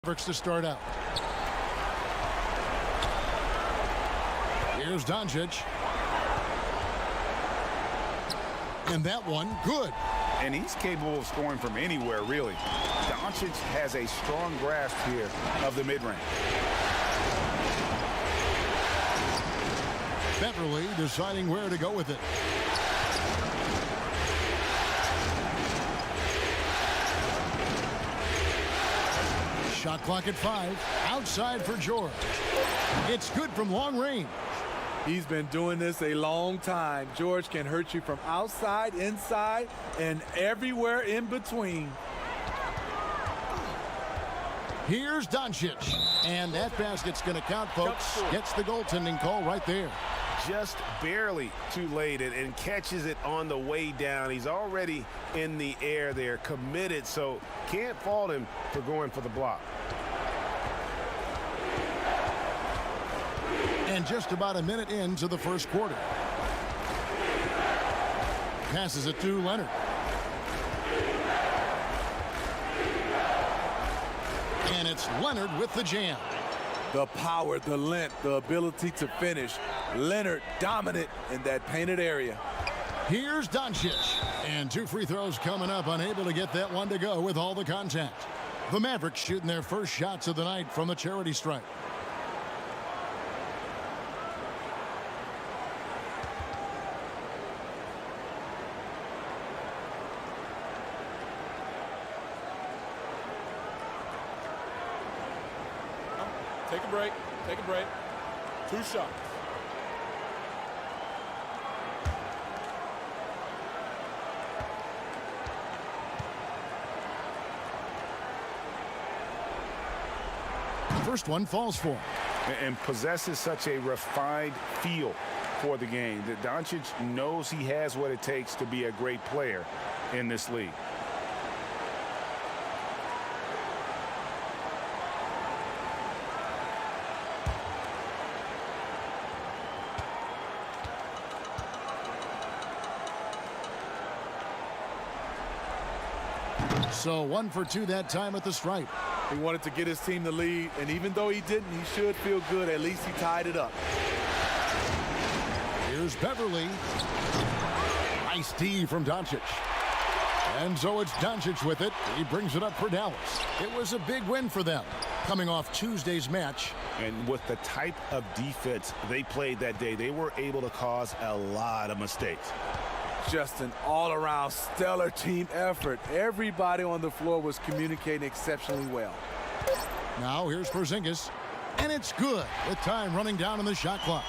Mavericks to start out. Here's Doncic. And that one, good. And he's capable of scoring from anywhere, really. Doncic has a strong grasp here of the mid-range. Beverly deciding where to go with it. Shot clock at 5. Outside for George. It's good from long range. He's been doing this a long time. George can hurt you from outside, inside, and everywhere in between. Here's Doncic. And that basket's going to count, folks. Gets the goaltending call right there. Just barely too late and catches it on the way down. He's already in the air there, committed, so can't fault him for going for the block. And just about a minute into the first quarter. Passes it to Leonard. And it's Leonard with the jam. The power, the length, the ability to finish. Leonard dominant in that painted area. Here's Doncic. And 2 free throws coming up, unable to get that one to go with all the contact. The Mavericks shooting their first shots of the night from the charity stripe. Take a break. Take a break. 2 shots. First one falls for him. And possesses such a refined feel for the game that Doncic knows he has what it takes to be a great player in this league. So 1 for 2 that time at the stripe. He wanted to get his team the lead, and even though he didn't, he should feel good. At least he tied it up. Here's Beverly. Nice D from Doncic. And so it's Doncic with it. He brings it up for Dallas. It was a big win for them, coming off Tuesday's match. And with the type of defense they played that day, they were able to cause a lot of mistakes. Just an all-around stellar team effort. Everybody on the floor was communicating exceptionally well. Now here's Porzingis. And it's good with time running down on the shot clock.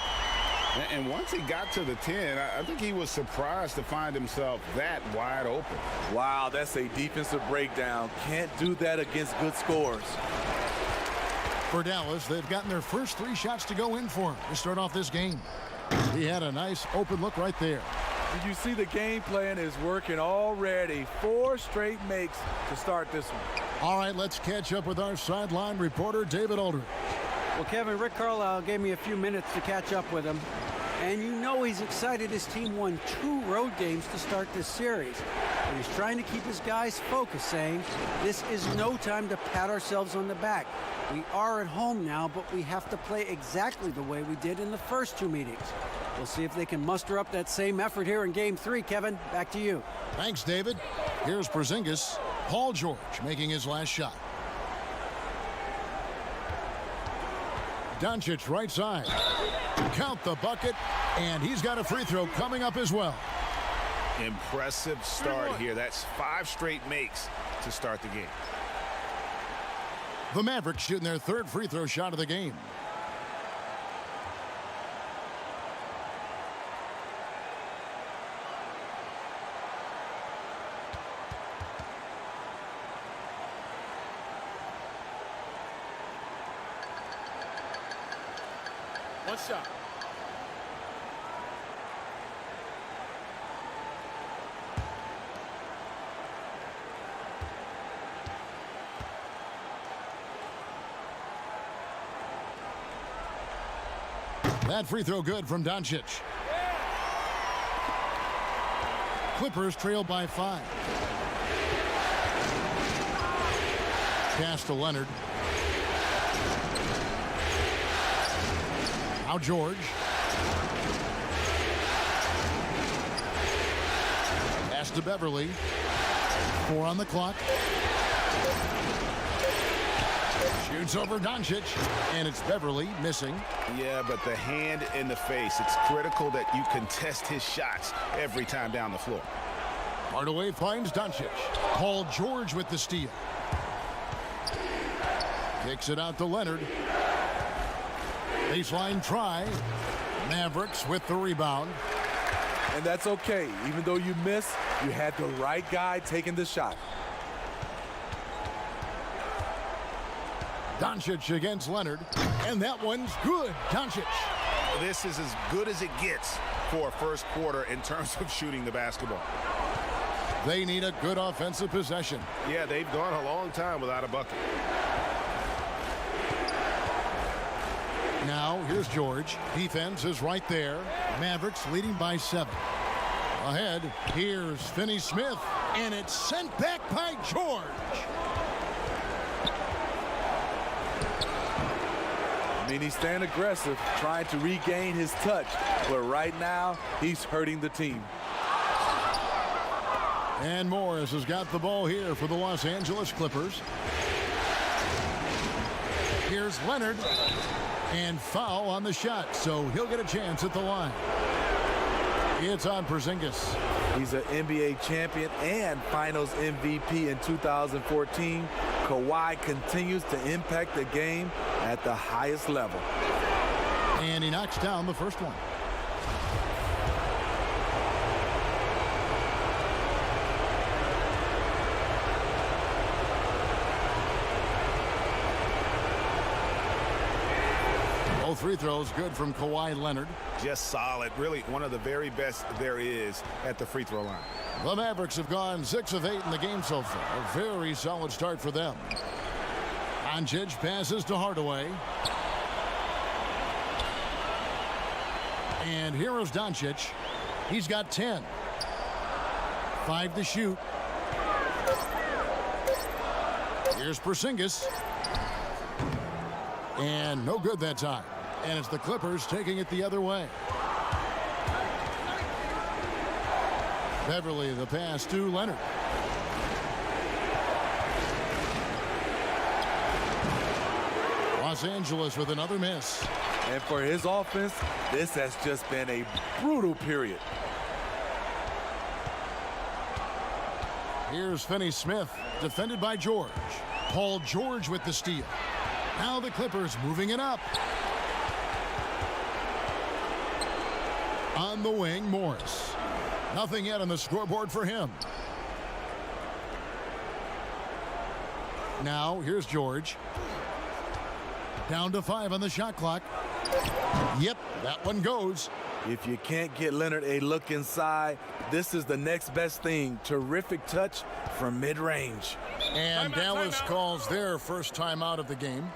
And once he got to the 10, I think he was surprised to find himself that wide open. Wow, that's a defensive breakdown. Can't do that against good scores. For Dallas, they've gotten their first 3 shots to go in for him to start off this game. He had a nice open look right there. Did you see the game plan is working already? 4 straight makes to start this one. All right, let's catch up with our sideline reporter, David Aldridge. Well, Kevin, Rick Carlisle gave me a few minutes to catch up with him. And you know he's excited his team won 2 road games to start this series. And he's trying to keep his guys focused, saying, this is no time to pat ourselves on the back. We are at home now, but we have to play exactly the way we did in the first 2 meetings. We'll see if they can muster up that same effort here in Game 3. Kevin, back to you. Thanks, David. Here's Porzingis. Paul George making his last shot. Doncic right side. Count the bucket, and he's got a free throw coming up as well. Impressive start here. That's 5 straight makes to start the game. The Mavericks shooting their 3rd free throw shot of the game. One shot. That free throw good from Doncic. Clippers trail by 5. Pass to Leonard. Now George. Pass to Beverly. 4 on the clock. Shoots over Doncic, and it's Beverly missing. Yeah, but the hand in the face, it's critical that you contest his shots every time down the floor. Hardaway finds Doncic. Paul George with the steal. Kicks it out to Leonard. Baseline try. Mavericks with the rebound. And that's okay. Even though you miss, you had the right guy taking the shot. Doncic against Leonard, and that one's good. Doncic. This is as good as it gets for a first quarter in terms of shooting the basketball. They need a good offensive possession. Yeah, they've gone a long time without a bucket. Now, here's George. Defense is right there. Mavericks leading by 7. Ahead, here's Finney-Smith, and it's sent back by George. I mean, he's staying aggressive, trying to regain his touch, but right now, he's hurting the team. And Morris has got the ball here for the Los Angeles Clippers. Here's Leonard, and foul on the shot, so he'll get a chance at the line. It's on Porzingis. He's an NBA champion and Finals MVP in 2014. Kawhi continues to impact the game at the highest level. And he knocks down the first one. Both free throws good from Kawhi Leonard. Just solid. Really one of the very best there is at the free throw line. The Mavericks have gone 6 of 8 in the game so far. A very solid start for them. Doncic passes to Hardaway. And here is Doncic. He's got 10. 5 to shoot. Here's Porzingis. And no good that time. And it's the Clippers taking it the other way. Beverly, the pass to Leonard. Los Angeles with another miss. And for his offense, this has just been a brutal period. Here's Finney-Smith, defended by George. Paul George with the steal. Now the Clippers moving it up. On the wing, Morris. Nothing yet on the scoreboard for him. Now, here's George. Down to 5 on the shot clock. Yep, that one goes. If you can't get Leonard a look inside, this is the next best thing. Terrific touch from mid-range. And Dallas calls their first time out of the game.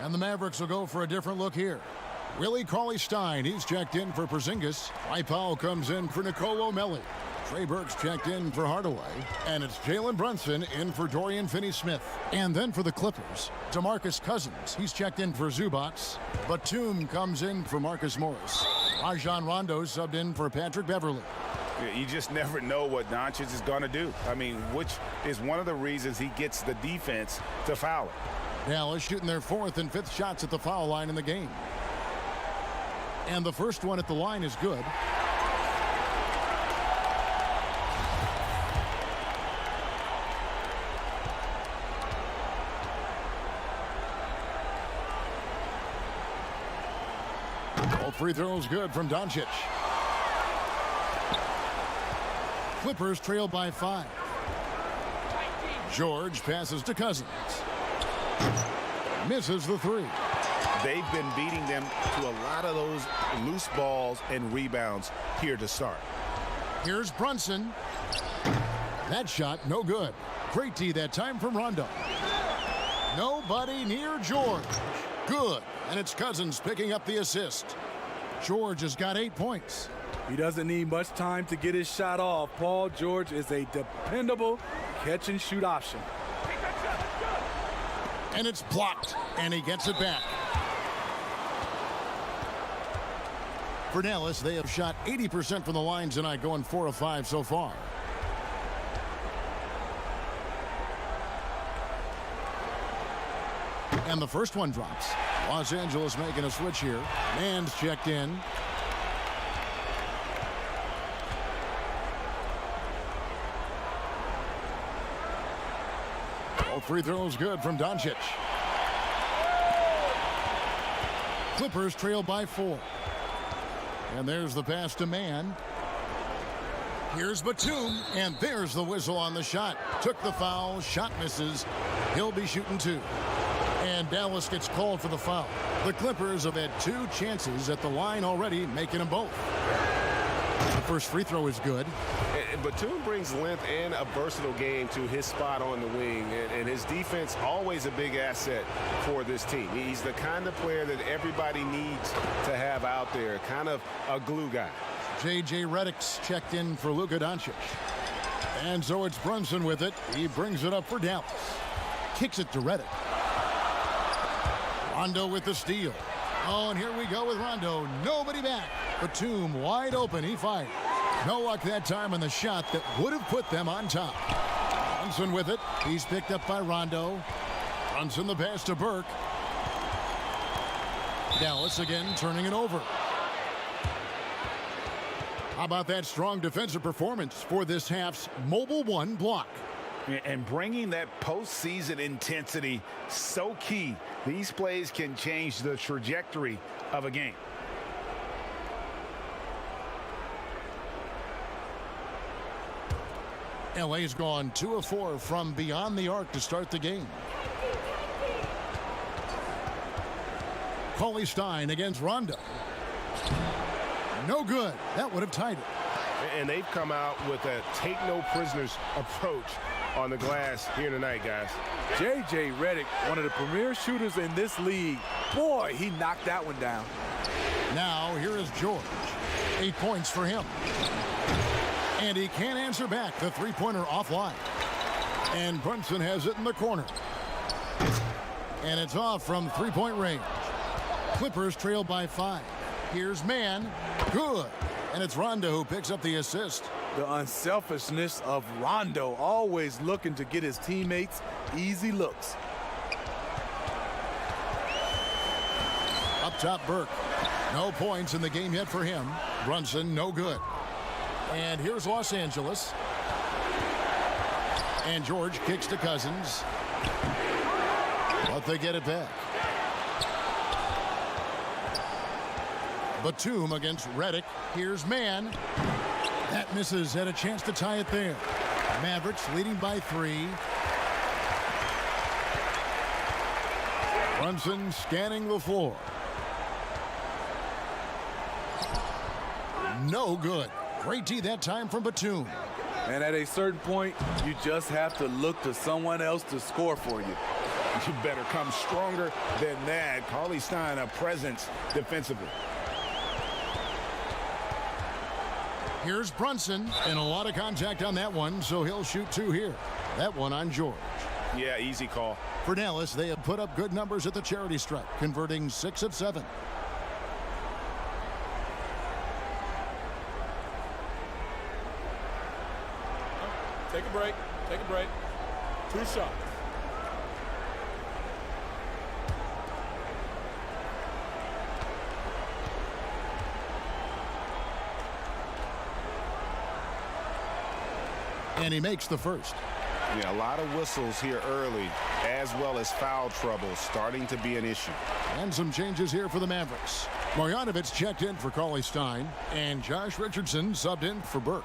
And the Mavericks will go for a different look here. Willie Cauley-Stein, he's checked in for Porzingis. Dwight Powell comes in for Nicolo Melli. Trey Burke's checked in for Hardaway. And it's Jalen Brunson in for Dorian Finney-Smith. And then for the Clippers, DeMarcus Cousins. He's checked in for Zubats. Batum comes in for Marcus Morris. Rajon Rondo subbed in for Patrick Beverly. You just never know what Doncic is going to do. I mean, which is one of the reasons he gets the defense to foul it. Dallas shooting their 4th and 5th shots at the foul line in the game. And the first one at the line is good. All free throws good from Doncic. Clippers trail by 5. George passes to Cousins. Misses the 3. They've been beating them to a lot of those loose balls and rebounds here to start. Here's Brunson. That shot, no good. Great D that time from Rondo. Nobody near George. Good. And it's Cousins picking up the assist. George has got 8 points. He doesn't need much time to get his shot off. Paul George is a dependable catch-and-shoot option. And it's blocked, and he gets it back. For Dallas, they have shot 80% from the line tonight, going 4 of 5 so far. And the first one drops. Los Angeles making a switch here. Man's checked in. All free throws good from Doncic. Clippers trail by 4. And there's the pass to Man. Here's Batum, and there's the whistle on the shot. Took the foul, shot misses. He'll be shooting 2. And Dallas gets called for the foul. The Clippers have had 2 chances at the line already, making them both. The first free throw is good. And Batum brings length and a versatile game to his spot on the wing, and his defense always a big asset for this team. He's the kind of player that everybody needs to have out there, kind of a glue guy. J.J. Redick's checked in for Luka Doncic. And so it's Brunson with it. He brings it up for Dallas. Kicks it to Redick. Rondo with the steal. Oh, and here we go with Rondo. Nobody back. Batum wide open. He fired. No luck that time on the shot that would have put them on top. Brunson with it. He's picked up by Rondo. Brunson the pass to Burke. Dallas again turning it over. How about that strong defensive performance for this half's Mobile 1 block? And bringing that postseason intensity, so key. These plays can change the trajectory of a game. LA's gone 2 of 4 from beyond the arc to start the game. Cauley Stein against Rondo. No good. That would have tied it. And they've come out with a take-no-prisoners approach on the glass here tonight, guys. J.J. Redick, one of the premier shooters in this league. Boy, he knocked that one down. Now, here is George. 8 points for him. And he can't answer back. The three-pointer offline. And Brunson has it in the corner. And it's off from three-point range. Clippers trail by 5. Here's Man. Good. And it's Rondo who picks up the assist. The unselfishness of Rondo, always looking to get his teammates easy looks. Up top, Burke. No points in the game yet for him. Brunson, no good. And here's Los Angeles. And George kicks to Cousins. But they get it back. Batum against Redick. Here's Man. That misses. Had a chance to tie it there. Mavericks leading by 3. Brunson scanning the floor. No good. Great D that time from Batum. And at a certain point, you just have to look to someone else to score for you. You better come stronger than that. Cauley Stein, a presence defensively. Here's Brunson, and a lot of contact on that one, so he'll shoot 2 here. That one on George. Yeah, easy call. For Dallas, they have put up good numbers at the charity stripe, converting 6 of 7. Take a break. Take a break. 2 shots. And he makes the first. Yeah, a lot of whistles here early, as well as foul trouble starting to be an issue. And some changes here for the Mavericks. Marjanovic checked in for Cauley Stein, and Josh Richardson subbed in for Burke.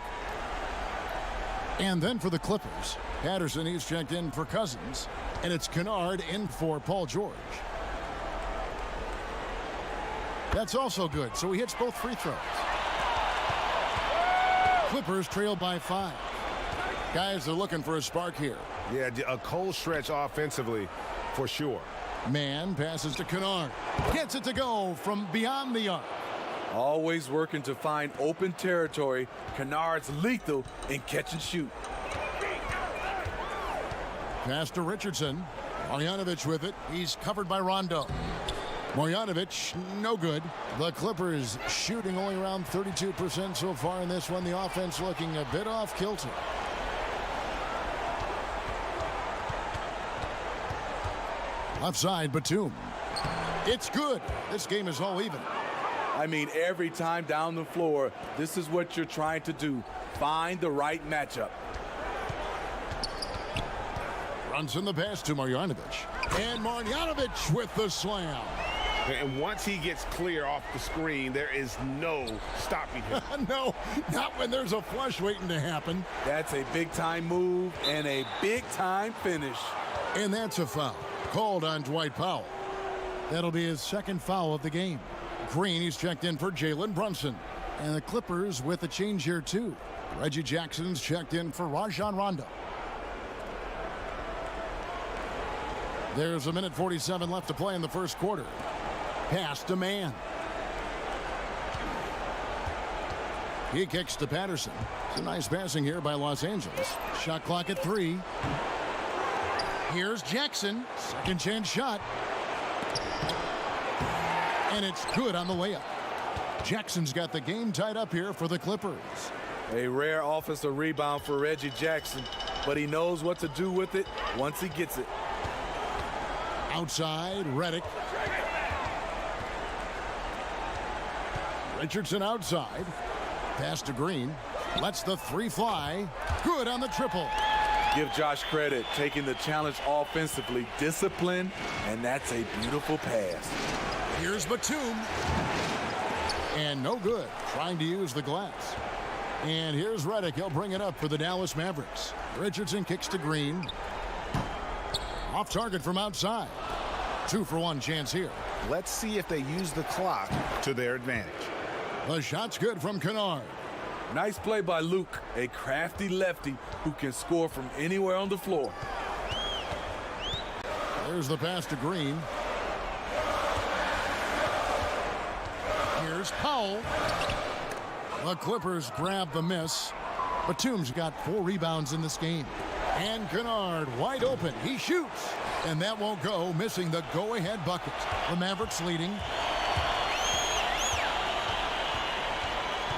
And then for the Clippers, Patterson, he's checked in for Cousins, and it's Kennard in for Paul George. That's also good, so he hits both free throws. Clippers trail by 5. Guys are looking for a spark here. Yeah, a cold stretch offensively for sure. Man passes to Kennard. Gets it to go from beyond the arc. Always working to find open territory, Kennard's lethal in catch and shoot. Pass to Richardson. Marjanovic with it. He's covered by Rondo. Marjanovic, no good. The Clippers shooting only around 32% so far in this one. The offense looking a bit off kilter. Left side, Batum. It's good. This game is all even. I mean, every time down the floor, this is what you're trying to do. Find the right matchup. Runs in the pass to Marjanovic. And Marjanovic with the slam. And once he gets clear off the screen, there is no stopping him. No, not when there's a flush waiting to happen. That's a big-time move and a big-time finish. And that's a foul called on Dwight Powell. That'll be his second foul of the game. Green, he's checked in for Jalen Brunson. And the Clippers with a change here, too. Reggie Jackson's checked in for Rajon Rondo. There's a minute 47 left to play in the first quarter. Pass to Mann. He kicks to Patterson. Some nice passing here by Los Angeles. Shot clock at 3. Here's Jackson. Second chance shot. And it's good on the layup. Jackson's got the game tied up here for the Clippers. A rare offensive rebound for Reggie Jackson, but he knows what to do with it once he gets it. Outside, Redick. Richardson outside. Pass to Green. Lets the 3 fly. Good on the triple. Give Josh credit, taking the challenge offensively, discipline, and that's a beautiful pass. Here's Batum. And no good. Trying to use the glass. And here's Redick. He'll bring it up for the Dallas Mavericks. Richardson kicks to Green. Off target from outside. 2-for-1 chance here. Let's see if they use the clock to their advantage. The shot's good from Kennard. Nice play by Luke, a crafty lefty who can score from anywhere on the floor. There's the pass to Green. Here's Powell. The Clippers grab the miss. Batum's got 4 rebounds in this game. And Kennard wide open. He shoots. And that won't go, missing the go-ahead bucket. The Mavericks leading.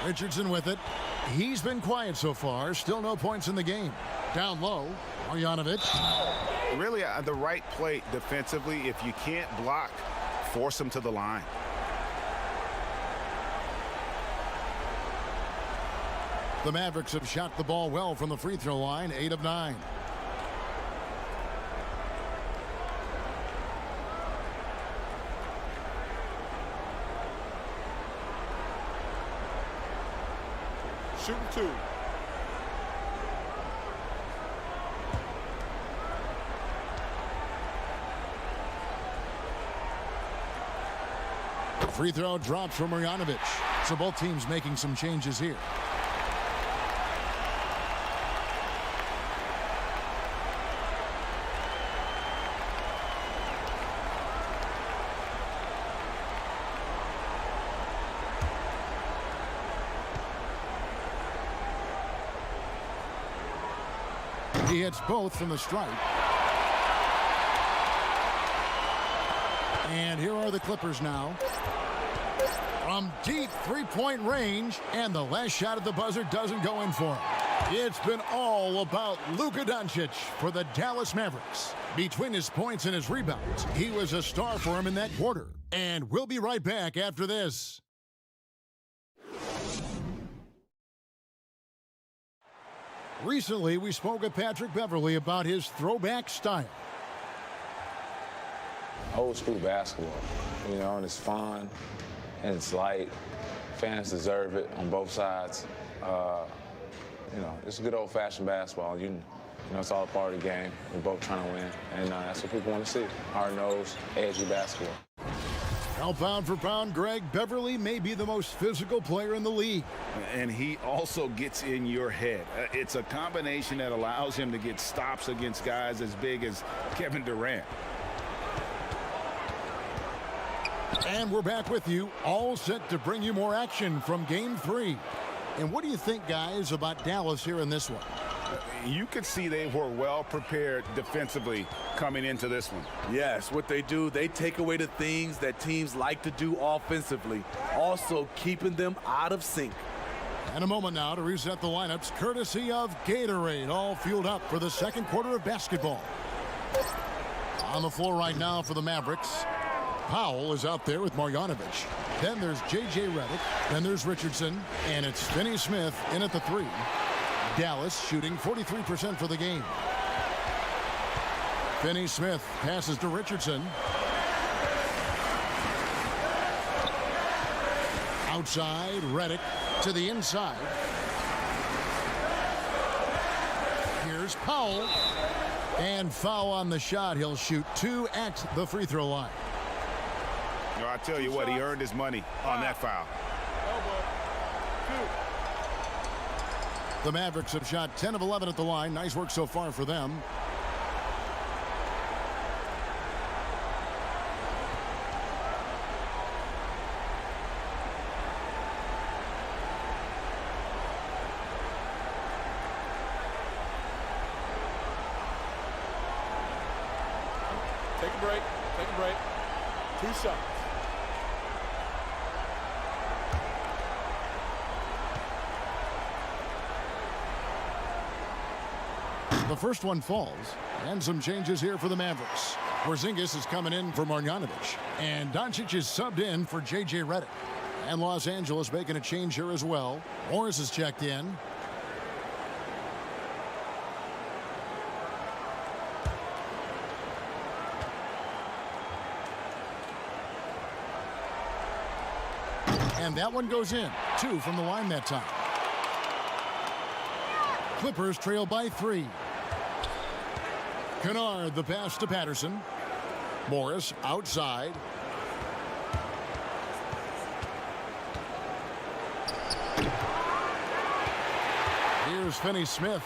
Richardson with it. He's been quiet so far. Still no points in the game. Down low, Marjanovic. Really, the right play defensively. If you can't block, force him to the line. The Mavericks have shot the ball well from the free throw line, 8 of 9. Shooting 2. Free throw drops from Marjanovic. So both teams making some changes here. He hits both from the stripe. And here are the Clippers now. From deep three-point range, and the last shot at the buzzer doesn't go in for him. It's been all about Luka Doncic for the Dallas Mavericks. Between his points and his rebounds, he was a star for him in that quarter. And we'll be right back after this. Recently, we spoke with Patrick Beverley about his throwback style. Old school basketball, you know, and it's fun and it's light. Fans deserve it on both sides. You know, it's good old-fashioned basketball. You know, it's all a part of the game. We're both trying to win, and that's what people want to see. Hard-nosed, edgy basketball. Now, pound for pound, Greg, Beverley may be the most physical player in the league. And he also gets in your head. It's a combination that allows him to get stops against guys as big as Kevin Durant. And we're back with you, all set to bring you more action from Game 3. And what do you think, guys, about Dallas here in this one? You could see they were well prepared defensively coming into this one. Yes, what they do, they take away the things that teams like to do offensively, also keeping them out of sync. And a moment now to reset the lineups, courtesy of Gatorade, all fueled up for the second quarter of basketball. On the floor right now for the Mavericks, Powell is out there with Marjanovic. Then there's J.J. Redick. Then there's Richardson. And it's Finney-Smith in at the 3. Dallas shooting 43% for the game. Finney-Smith passes to Richardson. Outside, Redick to the inside. Here's Powell. And foul on the shot. He'll shoot 2 at the free throw line. No, I tell you what, he earned his money on that foul. The Mavericks have shot 10 of 11 at the line. Nice work so far for them. Take a break. Take a break. 2 shots. The first one falls, and some changes here for the Mavericks. Porzingis is coming in for Marjanovic, and Doncic is subbed in for J.J. Redick. And Los Angeles making a change here as well. Morris is checked in. And that one goes in. 2 from the line that time. Clippers trail by 3. Kennard, the pass to Patterson. Morris outside. Here's Finney-Smith.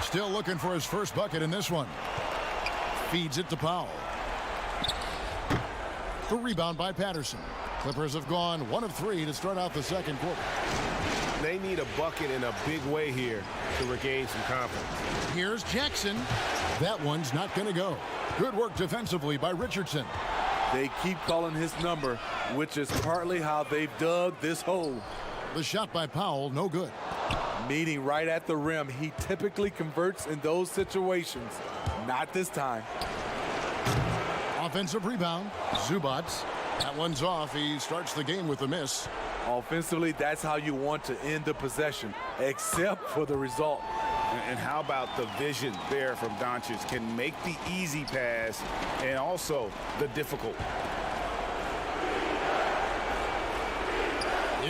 Still looking for his first bucket in this one. Feeds it to Powell. The rebound by Patterson. Clippers have gone 1 of 3 to start out the second quarter. They need a bucket in a big way here to regain some confidence. Here's Jackson. That one's not going to go. Good work defensively by Richardson. They keep calling his number, which is partly how they've dug this hole. The shot by Powell, no good. Meeting right at the rim, he typically converts in those situations. Not this time. Offensive rebound. Zubac. That one's off. He starts the game with a miss. Offensively, that's how you want to end the possession, except for the result. And how about the vision there from Doncic? Can make the easy pass and also the difficult.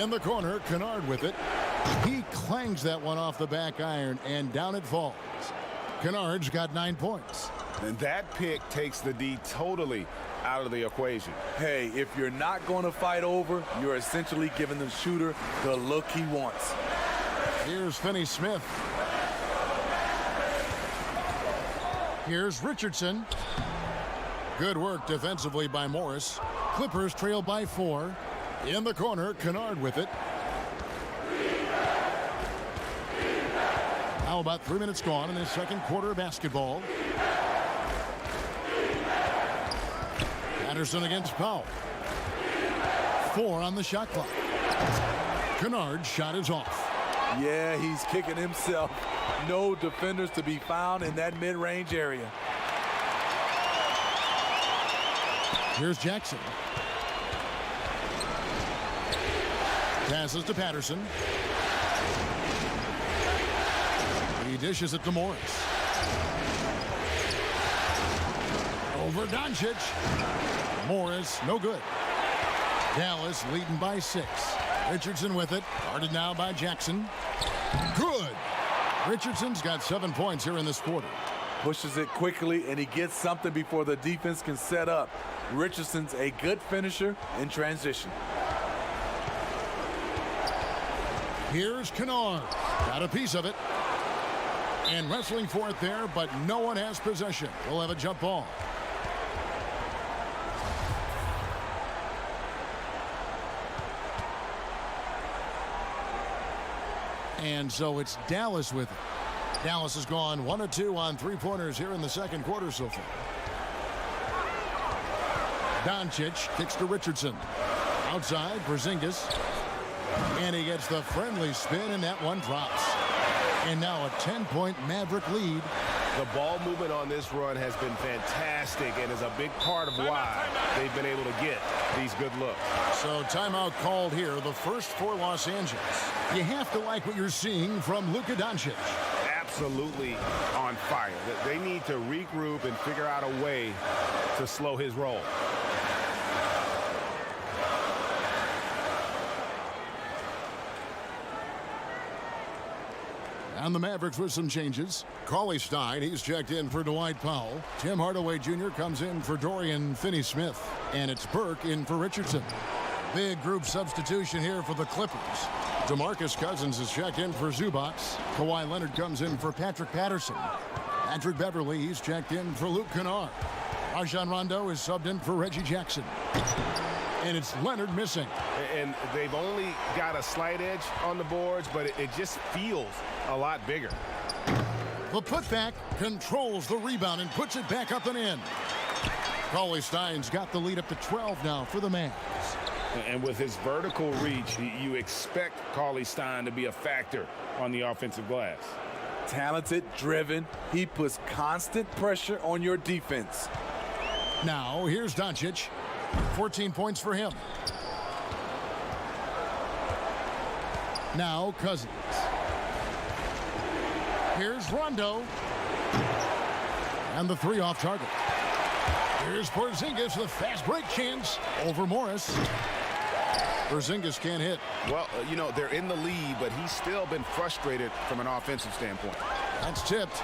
In the corner, Kennard with it. He clangs that one off the back iron, and down it falls. Kennard's got 9 points. And that pick takes the D totally out of the equation. Hey, if you're not going to fight over, you're essentially giving the shooter the look he wants. Here's Finney-Smith. Here's Richardson. Good work defensively by Morris. Clippers trail by 4. In the corner, Kennard with it. Now about 3 minutes gone in the second quarter of basketball. Patterson against Powell. 4 on the shot clock. Kennard's shot is off. Yeah, he's kicking himself. No defenders to be found in that mid-range area. Here's Jackson. Passes to Patterson. He dishes it to Morris. Over Doncic. Morris, no good. Dallas leading by 6. Richardson with it. Guarded now by Jackson. Good. Richardson's got 7 points here in this quarter. Pushes it quickly, and he gets something before the defense can set up. Richardson's a good finisher in transition. Here's Kennard. Got a piece of it. And wrestling for it there, but no one has possession. We'll have a jump ball. And so it's Dallas with it. Dallas has gone 1 of 2 on three-pointers here in the second quarter so far. Doncic kicks to Richardson. Outside, Porzingis. And he gets the friendly spin, and that one drops. And now a 10-point Maverick lead. The ball movement on this run has been fantastic and is a big part of why they've been able to get these good looks. So timeout called here, the first for Los Angeles. You have to like what you're seeing from Luka Doncic. Absolutely on fire. They need to regroup and figure out a way to slow his roll. And the Mavericks with some changes. Cauley-Stein, he's checked in for Dwight Powell. Tim Hardaway Jr. comes in for Dorian Finney-Smith. And it's Burke in for Richardson. Big group substitution here for the Clippers. DeMarcus Cousins is checked in for Zubac. Kawhi Leonard comes in for Patrick Patterson. Patrick Beverly, he's checked in for Luke Kennard. Rajon Rondo is subbed in for Reggie Jackson. And it's Leonard missing. And they've only got a slight edge on the boards, but it just feels a lot bigger. The putback controls the rebound and puts it back up and in. Cauley-Stein's got the lead up to 12 now for the Mavs. And with his vertical reach, you expect Cauley-Stein to be a factor on the offensive glass. Talented, driven. He puts constant pressure on your defense. Now, here's Doncic. 14 points for him. Now, Cousins. Here's Rondo. And the three off target. Here's Porzingis with a fast break chance over Morris. Porzingis can't hit. Well, you know, they're in the lead, but he's still been frustrated from an offensive standpoint. That's tipped.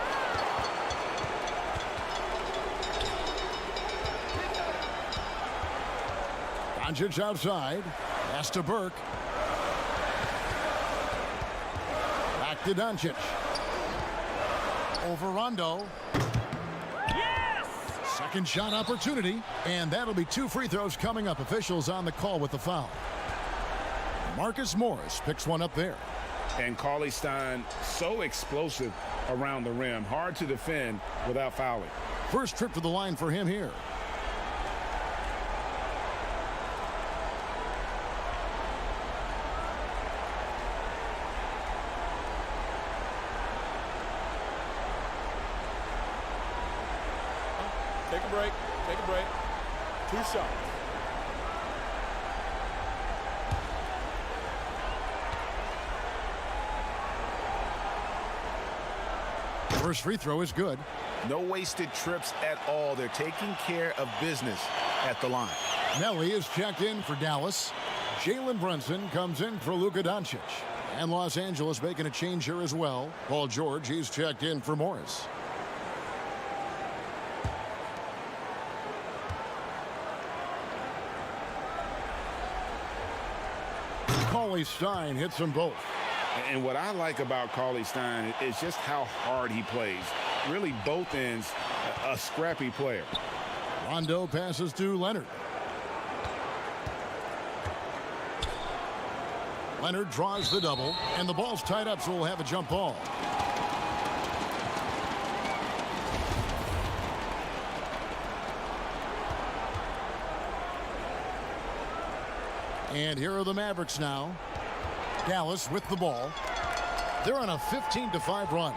Doncic outside. Pass to Burke. Back to Doncic. Over Rondo. Yes! Second shot opportunity. And that'll be 2 free throws coming up. Officials on the call with the foul. Marcus Morris picks one up there. And Cauley-Stein so explosive around the rim. Hard to defend without fouling. First trip to the line for him here. Take a break. Take a break. 2 shots. First free throw is good. No wasted trips at all. They're taking care of business at the line. Nelly is checked in for Dallas. Jalen Brunson comes in for Luka Doncic. And Los Angeles making a change here as well. Paul George, he's checked in for Morris. Cauley-Stein hits them both. And what I like about Cauley-Stein is just how hard he plays. Really, both ends, a scrappy player. Rondo passes to Leonard. Leonard draws the double, and the ball's tied up, so we'll have a jump ball. And here are the Mavericks now. Dallas with the ball. They're on a 15-5 run.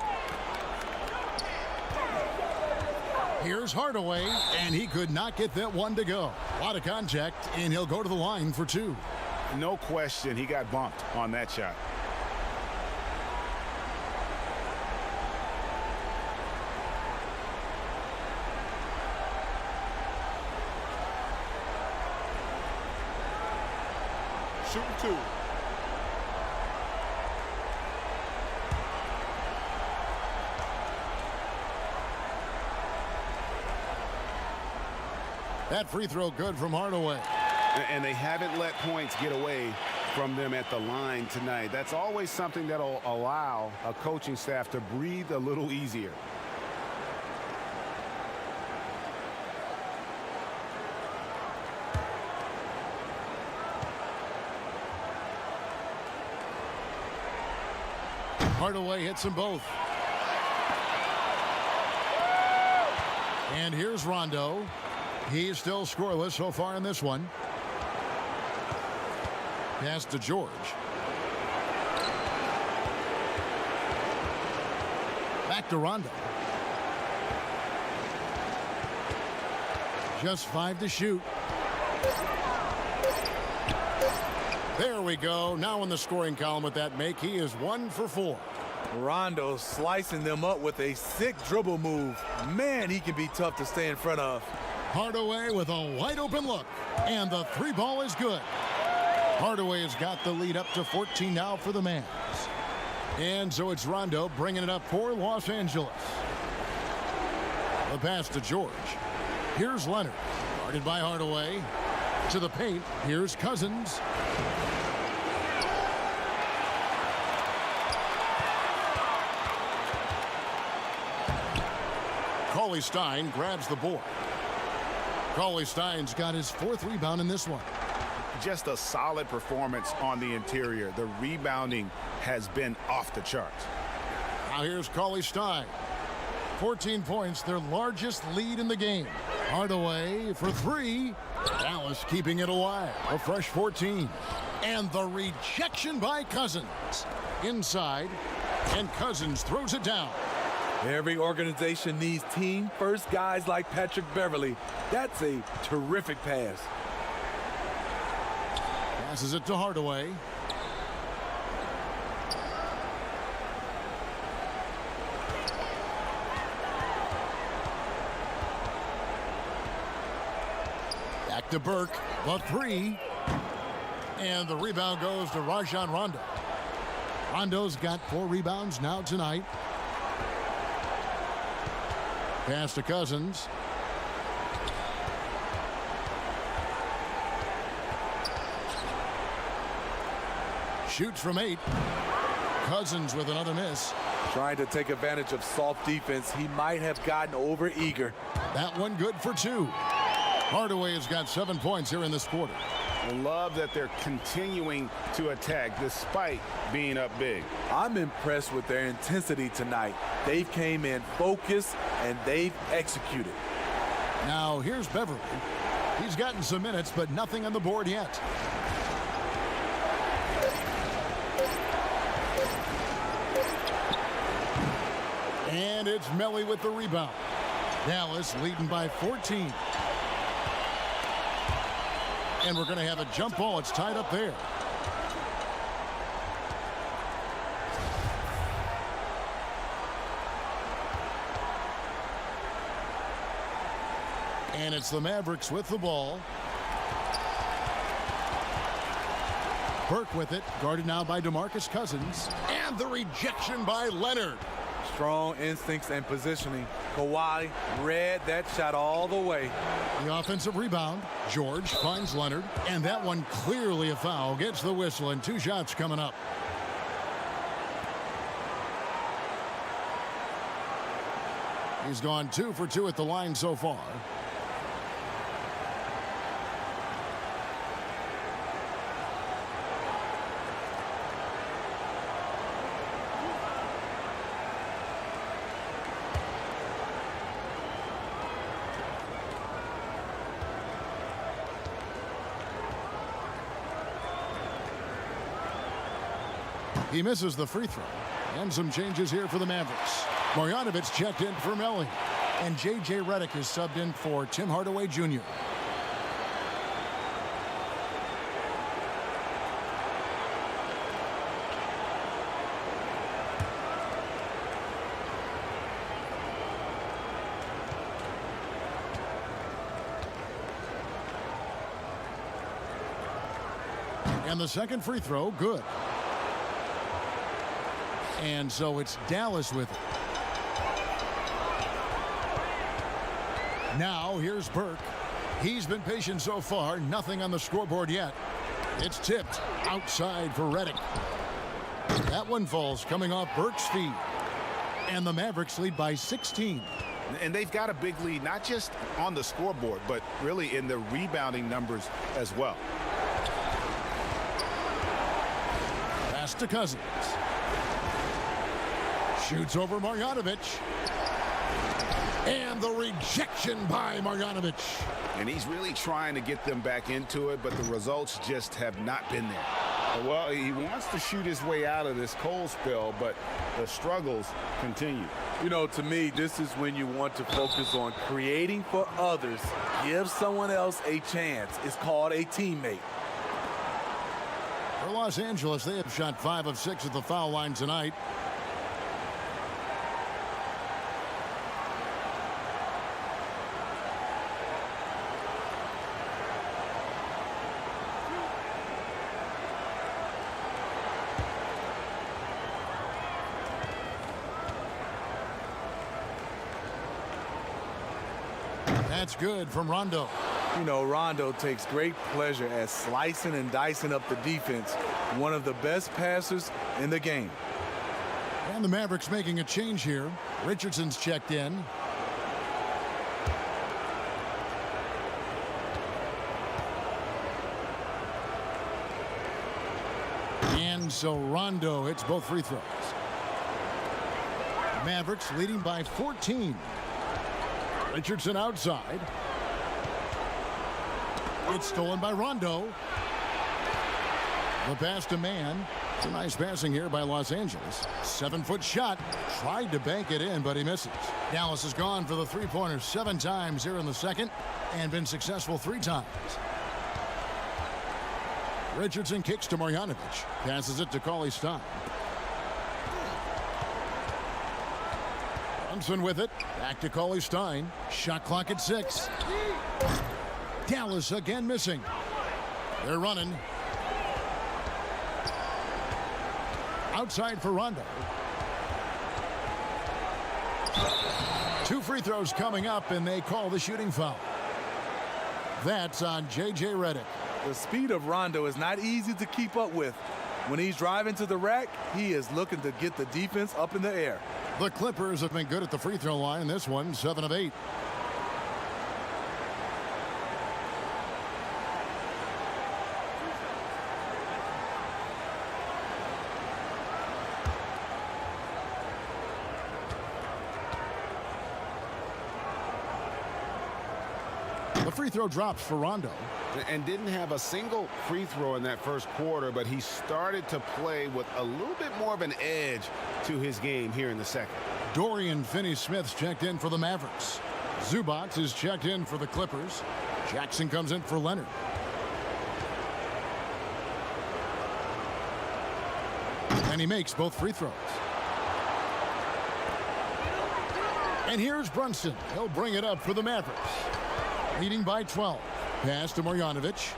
Here's Hardaway, and he could not get that one to go. A lot of contact, and he'll go to the line for 2. No question, he got bumped on that shot. Shooting 2. That free throw good from Hardaway. And they haven't let points get away from them at the line tonight. That's always something that'll allow a coaching staff to breathe a little easier. Hardaway hits them both. And here's Rondo. He's still scoreless so far in this one. Pass to George. Back to Rondo. Just 5 to shoot. There we go. Now in the scoring column with that make, he is 1 for 4. Rondo slicing them up with a sick dribble move. Man, he can be tough to stay in front of. Hardaway with a wide open look. And the 3 ball is good. Hardaway has got the lead up to 14 now for the Mavs. And so it's Rondo bringing it up for Los Angeles. The pass to George. Here's Leonard. Guarded by Hardaway. To the paint. Here's Cousins. Cauley-Stein grabs the board. Cauley-Stein's got his 4th rebound in this one. Just a solid performance on the interior. The rebounding has been off the charts. Now here's Cauley-Stein. 14 points, their largest lead in the game. Hardaway for 3. Dallas keeping it alive. A fresh 14. And the rejection by Cousins. Inside, and Cousins throws it down. Every organization needs team-first guys like Patrick Beverley. That's a terrific pass. Passes it to Hardaway. Back to Burke, the 3. And the rebound goes to Rajon Rondo. Rondo's got 4 rebounds now tonight. Pass to Cousins. Shoots from 8. Cousins with another miss. Trying to take advantage of soft defense. He might have gotten over eager. That one good for 2. Hardaway has got 7 points here in this quarter. I love that they're continuing to attack despite being up big. I'm impressed with their intensity tonight. They've came in focused and they've executed. Now here's Beverley. He's gotten some minutes, but nothing on the board yet. And it's Melly with the rebound. Dallas leading by 14. And we're going to have a jump ball. It's tied up there. And it's the Mavericks with the ball. Burke with it, guarded now by DeMarcus Cousins. And the rejection by Leonard. Strong instincts and positioning. Kawhi read that shot all the way. The offensive rebound. George finds Leonard. And that one clearly a foul. Gets the whistle and 2 shots coming up. He's gone 2 for 2 at the line so far. He misses the free throw. And some changes here for the Mavericks. Marjanovic checked in for Melly. And J.J. Redick is subbed in for Tim Hardaway Jr. And the second free throw, good. And so it's Dallas with it. Now here's Burke. He's been patient so far. Nothing on the scoreboard yet. It's tipped outside for Redick. That one falls coming off Burke's feet. And the Mavericks lead by 16. And they've got a big lead, not just on the scoreboard, but really in the rebounding numbers as well. Pass to Cousins. Shoots over Marjanovic. And the rejection by Marjanovic. And he's really trying to get them back into it, but the results just have not been there. Well, he wants to shoot his way out of this cold spell, but the struggles continue. You know, to me, this is when you want to focus on creating for others. Give someone else a chance. It's called a teammate. For Los Angeles, they have shot 5 of 6 at the foul line tonight. That's good from Rondo. You know, Rondo takes great pleasure at slicing and dicing up the defense. One of the best passers in the game. And the Mavericks making a change here. Richardson's checked in. And so Rondo hits both free throws. Mavericks leading by 14. Richardson outside. It's stolen by Rondo. The pass to man. It's a nice passing here by Los Angeles. 7-foot shot. Tried to bank it in, but he misses. Dallas has gone for the three-pointer 7 times here in the second and been successful 3 times. Richardson kicks to Marjanovic. Passes it to Cauley-Stein. Brunson with it. Back to Cauley-Stein. Shot clock at 6. Dallas again missing. They're running. Outside for Rondo. 2 free throws coming up, and they call the shooting foul. That's on J.J. Redick. The speed of Rondo is not easy to keep up with. When he's driving to the rack, he is looking to get the defense up in the air. The Clippers have been good at the free throw line in this one, 7 of 8. The free throw drops for Rondo. And didn't have a single free throw in that first quarter, but he started to play with a little bit more of an edge to his game here in the second. Dorian Finney-Smith's checked in for the Mavericks. Zubac is checked in for the Clippers. Jackson comes in for Leonard. And he makes both free throws. And here's Brunson. He'll bring it up for the Mavericks. Leading by 12. Pass to Marjanovic.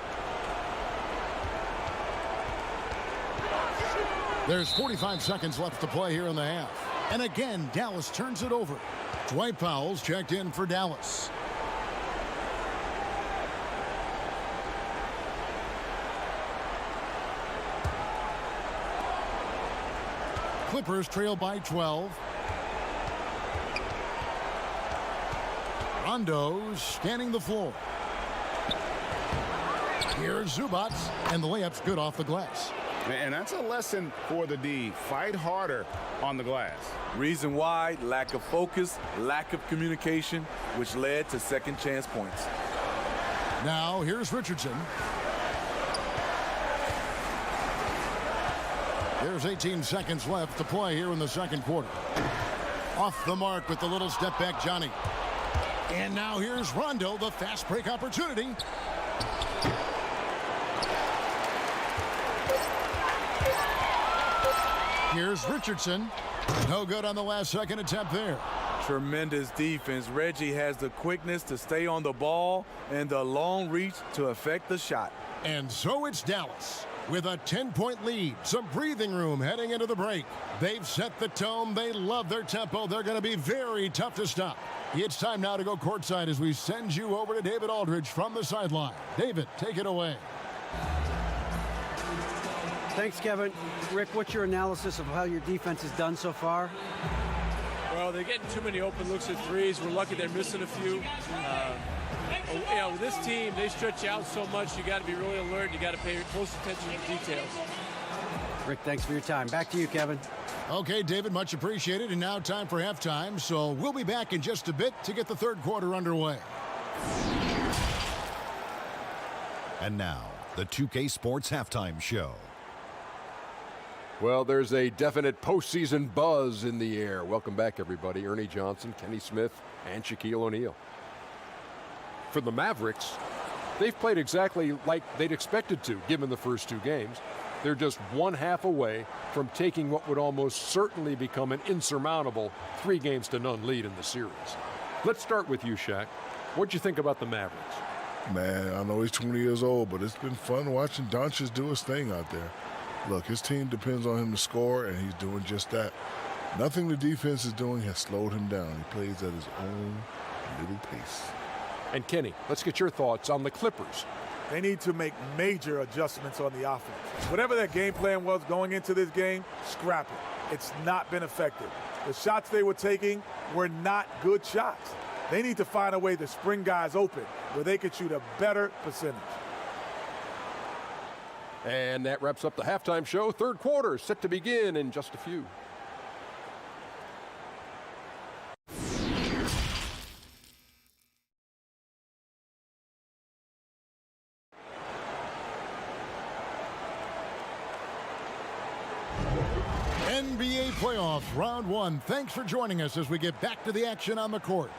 There's 45 seconds left to play here in the half. And again, Dallas turns it over. Dwight Powell's checked in for Dallas. Clippers trail by 12. Rondo scanning the floor. Here's Zubac, and the layup's good off the glass. And that's a lesson for the D. Fight harder on the glass. Reason why: lack of focus, lack of communication, which led to second chance points. Now here's Richardson. There's 18 seconds left to play here in the second quarter. Off the mark with the little step back, Johnny. And now here's Rondo, the fast break opportunity. Here's Richardson. No good on the last second attempt there. Tremendous defense. Reggie has the quickness to stay on the ball and the long reach to affect the shot. And so it's Dallas with a 10-point lead. Some breathing room heading into the break. They've set the tone. They love their tempo. They're going to be very tough to stop. It's time now to go courtside as we send you over to David Aldridge from the sideline. David, take it away. Thanks, Kevin. Rick, what's your analysis of how your defense has done so far? Well, they're getting too many open looks at threes. We're lucky they're missing a few. You know, with this team, they stretch you out so much, you got to be really alert. You got to pay close attention to details. Rick, thanks for your time. Back to you, Kevin. Okay, David, much appreciated. And now time for halftime. So we'll be back in just a bit to get the third quarter underway. And now, the 2K Sports Halftime Show. Well, there's a definite postseason buzz in the air. Welcome back, everybody. Ernie Johnson, Kenny Smith, and Shaquille O'Neal. For the Mavericks, they've played exactly like they'd expected to, given the first two games. They're just one half away from taking what would almost certainly become an insurmountable 3-0 lead in the series. Let's start with you, Shaq. What'd you think about the Mavericks? Man, I know he's 20 years old, but it's been fun watching Doncic do his thing out there. Look, his team depends on him to score, and he's doing just that. Nothing the defense is doing has slowed him down. He plays at his own little pace. And Kenny, let's get your thoughts on the Clippers. They need to make major adjustments on the offense. Whatever their game plan was going into this game, scrap it. It's not been effective. The shots they were taking were not good shots. They need to find a way to spring guys open where they can shoot a better percentage. And that wraps up the halftime show. Third quarter set to begin in just a few. NBA playoffs, round one. Thanks for joining us as we get back to the action on the court.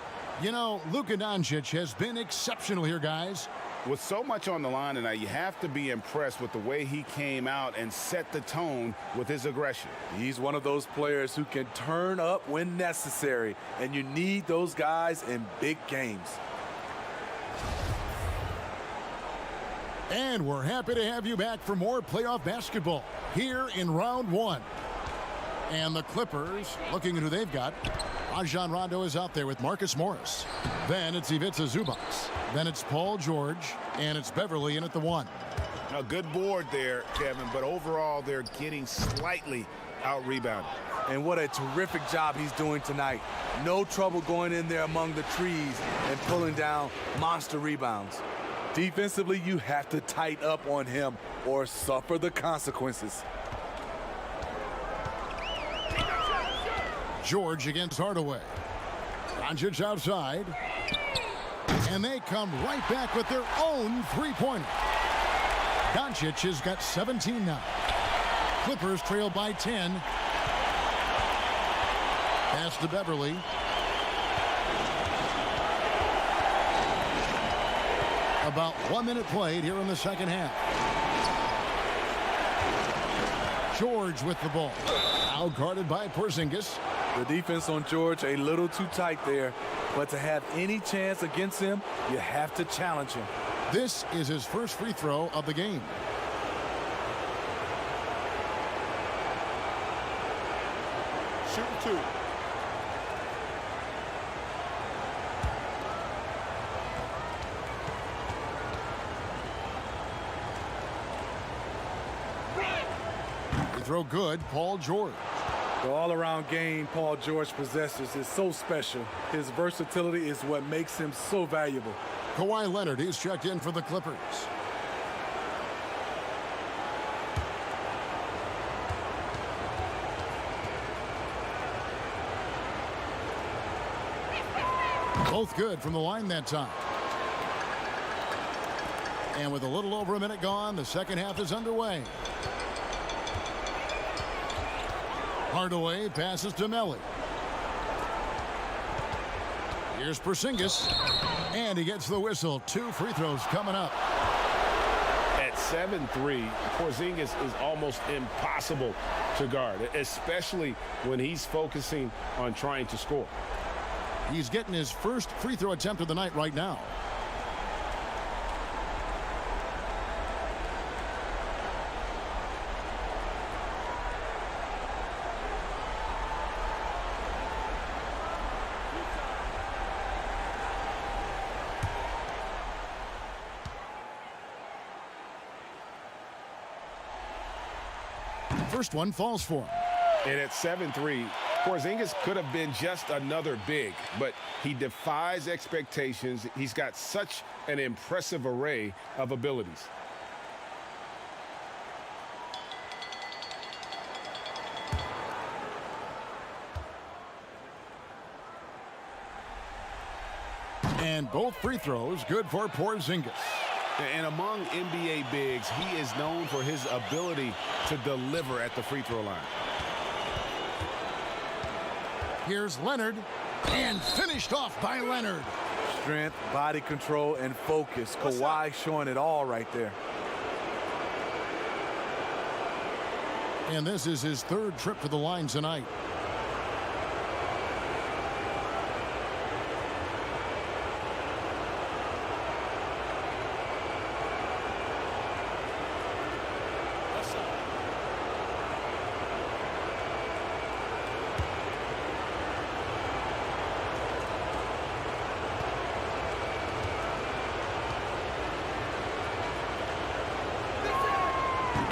You know, Luka Doncic has been exceptional here, guys. With so much on the line tonight, you have to be impressed with the way he came out and set the tone with his aggression. He's one of those players who can turn up when necessary, and you need those guys in big games. And we're happy to have you back for more playoff basketball here in round one. And the Clippers, looking at who they've got. Rajon Rondo is out there with Marcus Morris. Then it's Ivica Zubac. Then it's Paul George. And it's Beverly in at the 1. A good board there, Kevin, but overall they're getting slightly out-rebounded. And what a terrific job he's doing tonight. No trouble going in there among the trees and pulling down monster rebounds. Defensively, you have to tighten up on him or suffer the consequences. George against Hardaway. Doncic outside. And they come right back with their own three-pointer. Doncic has got 17 now. Clippers trail by 10. Pass to Beverly. About 1 minute played here in the second half. George with the ball. Out guarded by Porzingis. The defense on George a little too tight there, but to have any chance against him, you have to challenge him. This is his first free throw of the game. Shooting two. Free throw good, Paul George. The all-around game Paul George possesses is so special. His versatility is what makes him so valuable. Kawhi Leonard, he's checked in for the Clippers. Both good from the line that time. And with a little over a minute gone, the second half is underway. Hardaway passes to Melly. Here's Porzingis. And he gets the whistle. 2 free throws coming up. At 7'3", Porzingis is almost impossible to guard, especially when he's focusing on trying to score. He's getting his first free throw attempt of the night right now. First one falls for him. And at 7'3", Porzingis could have been just another big, but he defies expectations. He's got such an impressive array of abilities. And both free throws good for Porzingis. And among NBA bigs, he is known for his ability to deliver at the free throw line. Here's Leonard, and finished off by Leonard. Strength, body control, and focus. Kawhi showing it all right there. And this is his third trip to the line tonight.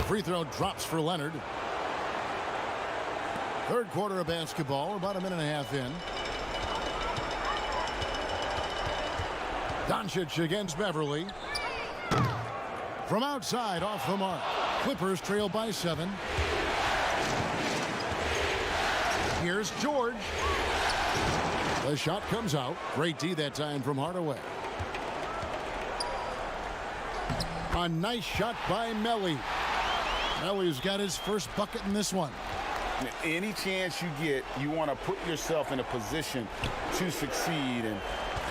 Free throw drops for Leonard. Third quarter of basketball, about a minute and a half in. Doncic against Beverly. From outside, off the mark. Clippers trail by 7. Here's George. The shot comes out. Great D that time from Hardaway. A nice shot by Melly. Melly's got his first bucket in this one. Any chance you get, you want to put yourself in a position to succeed, and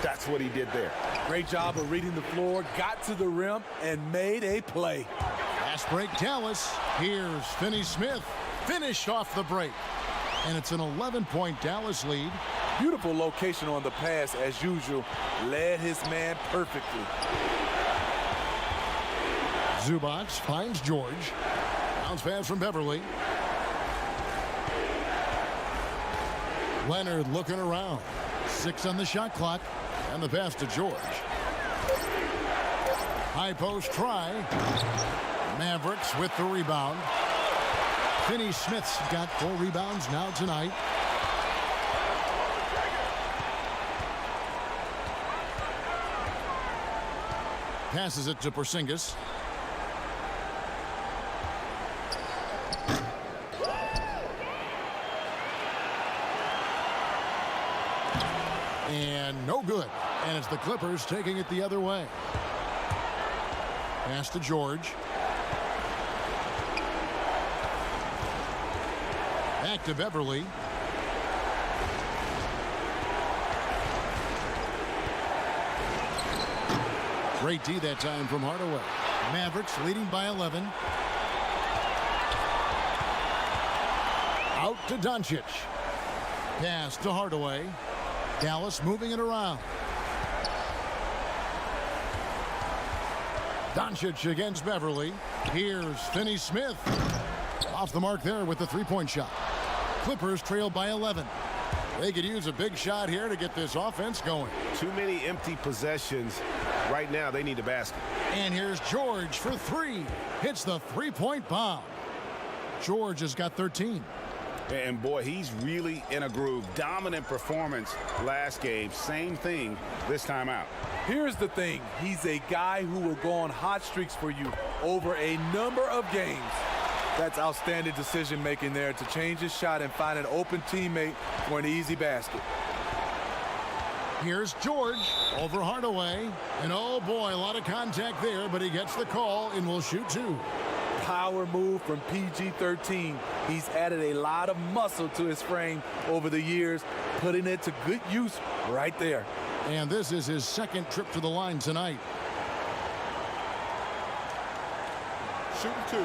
that's what he did there. Great job of reading the floor, got to the rim, and made a play. Fast break Dallas. Here's Finney-Smith. Finished off the break. And it's an 11-point Dallas lead. Beautiful location on the pass as usual. Led his man perfectly. Zubac finds George. Bounce pass from Beverly. Leonard looking around. 6 on the shot clock. And the pass to George. High post try. Mavericks with the rebound. Finney-Smith's got 4 rebounds now tonight. Passes it to Porzingis. And no good. And it's the Clippers taking it the other way. Pass to George. Back to Beverly. Great D that time from Hardaway. Mavericks leading by 11. Out to Doncic. Pass to Hardaway. Dallas moving it around. Doncic against Beverly. Here's Finney-Smith. Off the mark there with the three-point shot. Clippers trail by 11. They could use a big shot here to get this offense going. Too many empty possessions. Right now, they need a basket. And here's George for 3. Hits the three-point bomb. George has got 13. And boy, he's really in a groove. Dominant performance last game. Same thing this time out. Here's the thing. He's a guy who will go on hot streaks for you over a number of games. That's outstanding decision-making there to change his shot and find an open teammate for an easy basket. Here's George over Hardaway. And oh boy, a lot of contact there, but he gets the call and will shoot 2. Power move from PG-13. He's added a lot of muscle to his frame over the years, putting it to good use right there. And this is his second trip to the line tonight. Shooting 2.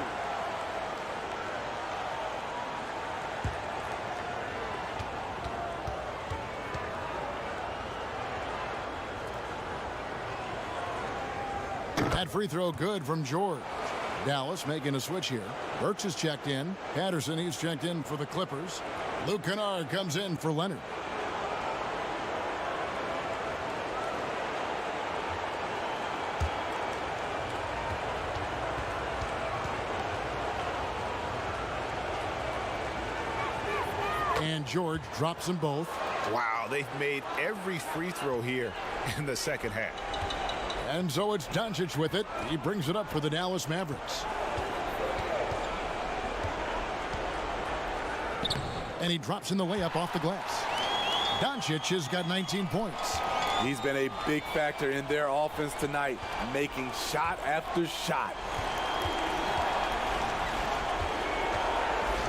That free throw good from George. Dallas making a switch here. Burks is checked in. Patterson, he's checked in for the Clippers. Luke Kennard comes in for Leonard. And George drops them both. Wow, they've made every free throw here in the second half. And so it's Doncic with it. He brings it up for the Dallas Mavericks. And he drops in the layup off the glass. Doncic has got 19 points. He's been a big factor in their offense tonight, making shot after shot.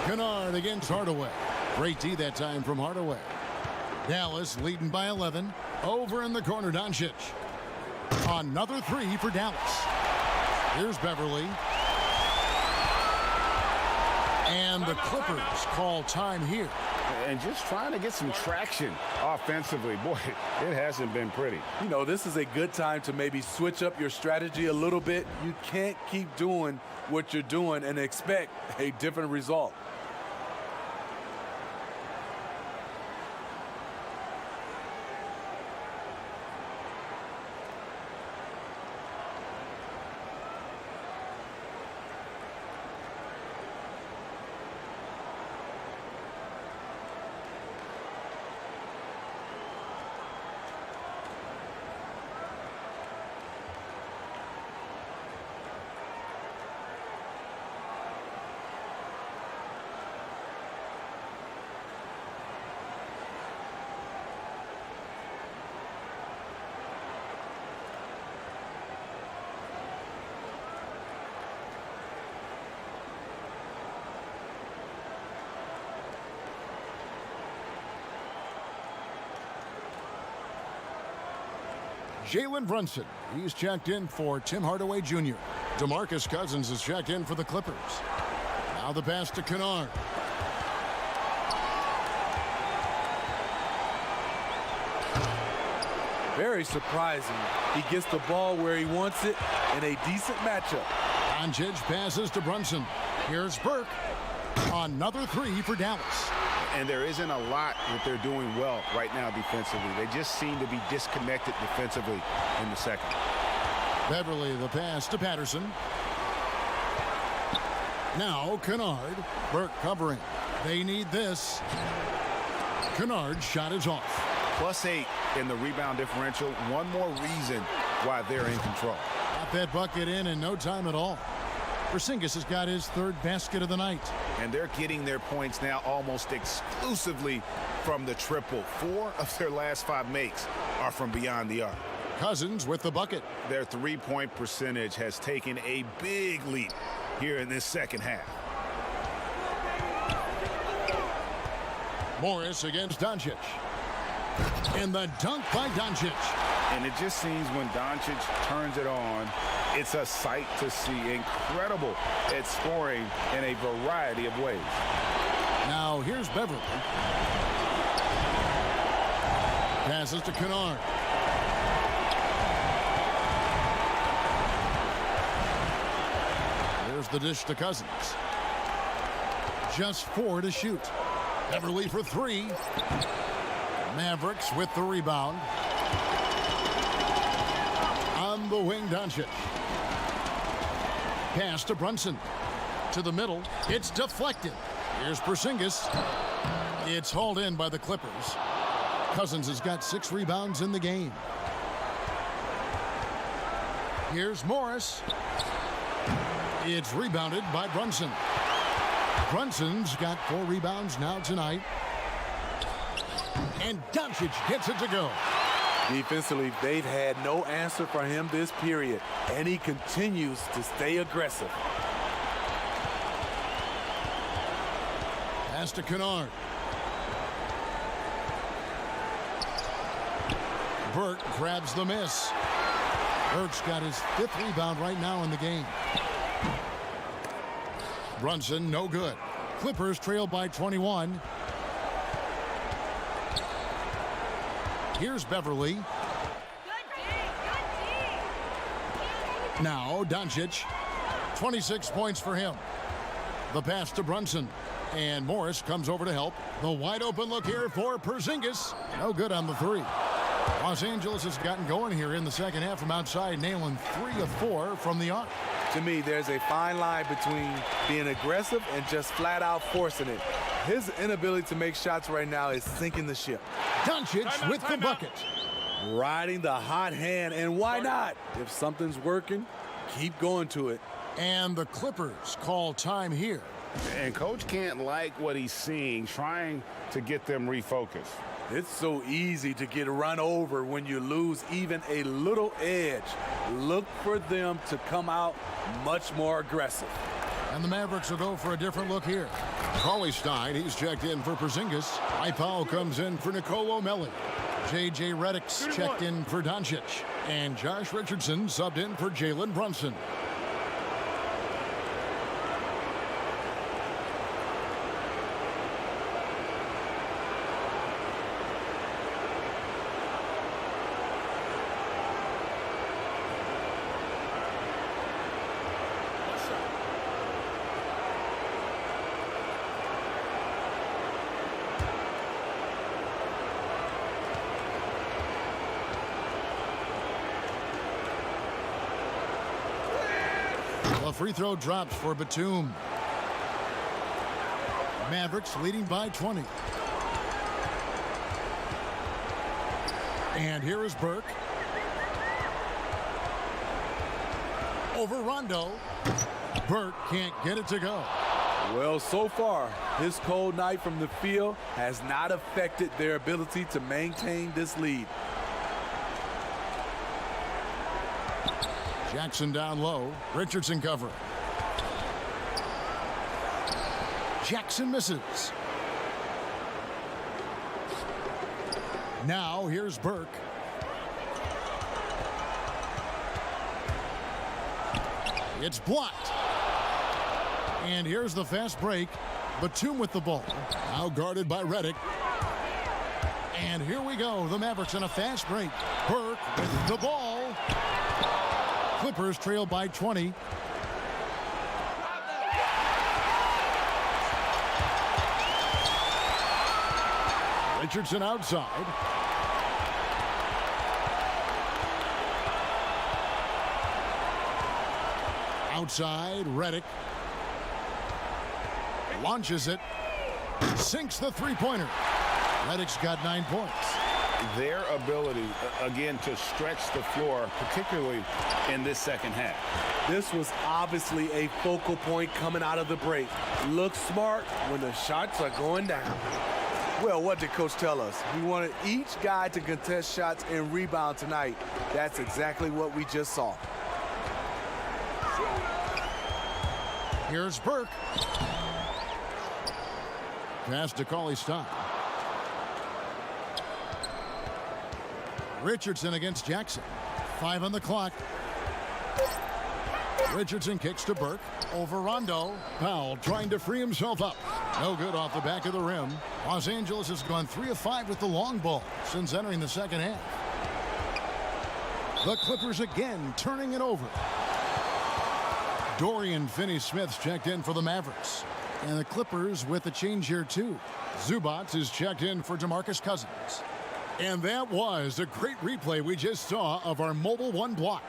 Kennard against Hardaway. Great D that time from Hardaway. Dallas leading by 11. Over in the corner, Doncic. Another three for Dallas. Here's Beverly. And the Clippers call time here. And just trying to get some traction offensively. Boy, it hasn't been pretty. You know, this is a good time to maybe switch up your strategy a little bit. You can't keep doing what you're doing and expect a different result. Jalen Brunson, he's checked in for Tim Hardaway Jr. DeMarcus Cousins is checked in for the Clippers. Now the pass to Kennard. Very surprising. He gets the ball where he wants it in a decent matchup. Doncic passes to Brunson. Here's Burke. Another three for Dallas. And there isn't a lot that they're doing well right now defensively. They just seem to be disconnected defensively in the second. Beverly the pass to Patterson. Now Kennard. Burke covering. They need this. Kennard's shot is off. +8 in the rebound differential. One more reason why they're in control. Got that bucket in no time at all. Porzingis has got his third basket of the night. And they're getting their points now almost exclusively from the triple. 4 of their last 5 makes are from beyond the arc. Cousins with the bucket. Their three-point percentage has taken a big leap here in this second half. Morris against Doncic. And the dunk by Doncic. And it just seems when Doncic turns it on, it's a sight to see. Incredible at scoring in a variety of ways. Now here's Beverly. Passes to Kennard. Here's the dish to Cousins. Just 4 to shoot. Beverly for 3. Mavericks with the rebound. On the wing, Doncic. Pass to Brunson. To the middle. It's deflected. Here's Porzingis. It's hauled in by the Clippers. Cousins has got 6 rebounds in the game. Here's Morris. It's rebounded by Brunson. Brunson's got 4 rebounds now tonight. And Doncic gets it to go. Defensively, they've had no answer for him this period, and he continues to stay aggressive. Pass to Kennard. Burke grabs the miss. Burke's got his 5th rebound right now in the game. Brunson, no good. Clippers trail by 21. Here's Beverly. Now Doncic. 26 points for him. The pass to Brunson. And Morris comes over to help. The wide open look here for Porzingis. No good on the 3. Los Angeles has gotten going here in the second half from outside, nailing 3 of 4 from the arc. To me, there's a fine line between being aggressive and just flat out forcing it. His inability to make shots right now is sinking the ship. Doncic with the bucket. Riding the hot hand, and why not? If something's working, keep going to it. And the Clippers call time here. And Coach can't like what he's seeing, trying to get them refocused. It's so easy to get run over when you lose even a little edge. Look for them to come out much more aggressive. And the Mavericks will go for a different look here. Cauley Stein, he's checked in for Porzingis. Powell comes in for Nicolo Melli. J.J. Redick's checked in for Doncic. And Josh Richardson subbed in for Jalen Brunson. A free throw drops for Batum. Mavericks leading by 20. And here is Burke. Over Rondo. Burke can't get it to go. Well, so far, his cold night from the field has not affected their ability to maintain this lead. Jackson down low. Richardson cover. Jackson misses. Now here's Burke. It's blocked. And here's the fast break. Batum with the ball. Now guarded by Redick. And here we go. The Mavericks on a fast break. Burke with the ball. Clippers trail by 20. Richardson outside. Outside, Redick. Launches it. Sinks the three-pointer. Redick's got 9 points. Their ability, again, to stretch the floor, particularly in this second half. This was obviously a focal point coming out of the break. Look smart when the shots are going down. Well, what did Coach tell us? He wanted each guy to contest shots and rebound tonight. That's exactly what we just saw. Here's Burke. Pass to Cauley Stein. Richardson against Jackson. 5 on the clock. Richardson kicks to Burke. Over Rondo. Powell trying to free himself up. No good off the back of the rim. Los Angeles has gone 3 of 5 with the long ball since entering the second half. The Clippers again turning it over. Dorian Finney-Smith's checked in for the Mavericks. And the Clippers with a change here too. Zubac is checked in for DeMarcus Cousins. And that was a great replay we just saw of our Mobile One block.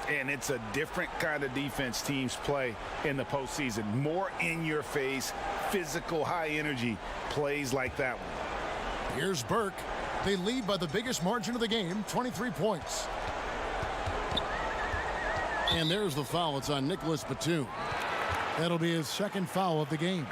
And it's a different kind of defense teams play in the postseason. More in-your-face, physical, high-energy plays like that one. Here's Burke. They lead by the biggest margin of the game, 23 points. And there's the foul. It's on Nicholas Batum. That'll be his second foul of the game.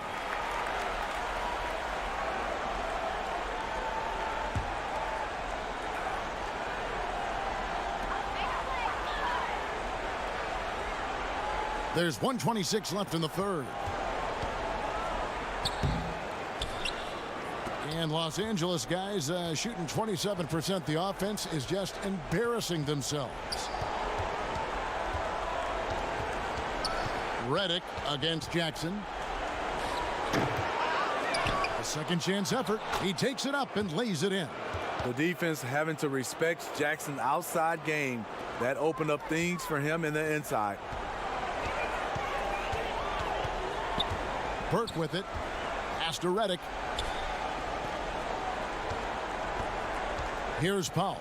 There's 1:26 left in the third. And Los Angeles guys shooting 27%. The offense is just embarrassing themselves. Redick against Jackson. A second chance effort. He takes it up and lays it in. The defense having to respect Jackson's outside game. That opened up things for him in the inside. Burke with it. Pass to Redick. Here's Powell.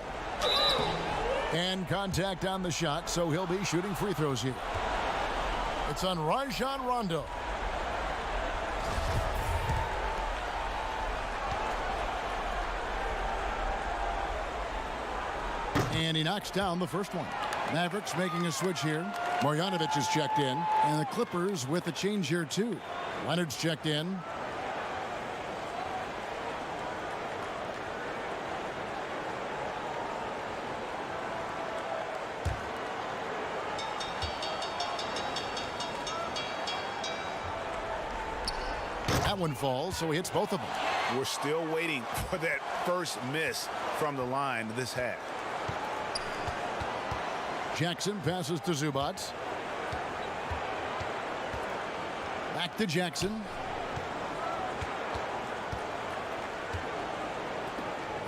And contact on the shot, so he'll be shooting free throws here. It's on Rajon Rondo. And he knocks down the first one. Mavericks making a switch here. Marjanovic is checked in. And the Clippers with a change here too. Leonard's checked in. That one falls, so he hits both of them. We're still waiting for that first miss from the line this half. Jackson passes to Zubac. Back to Jackson.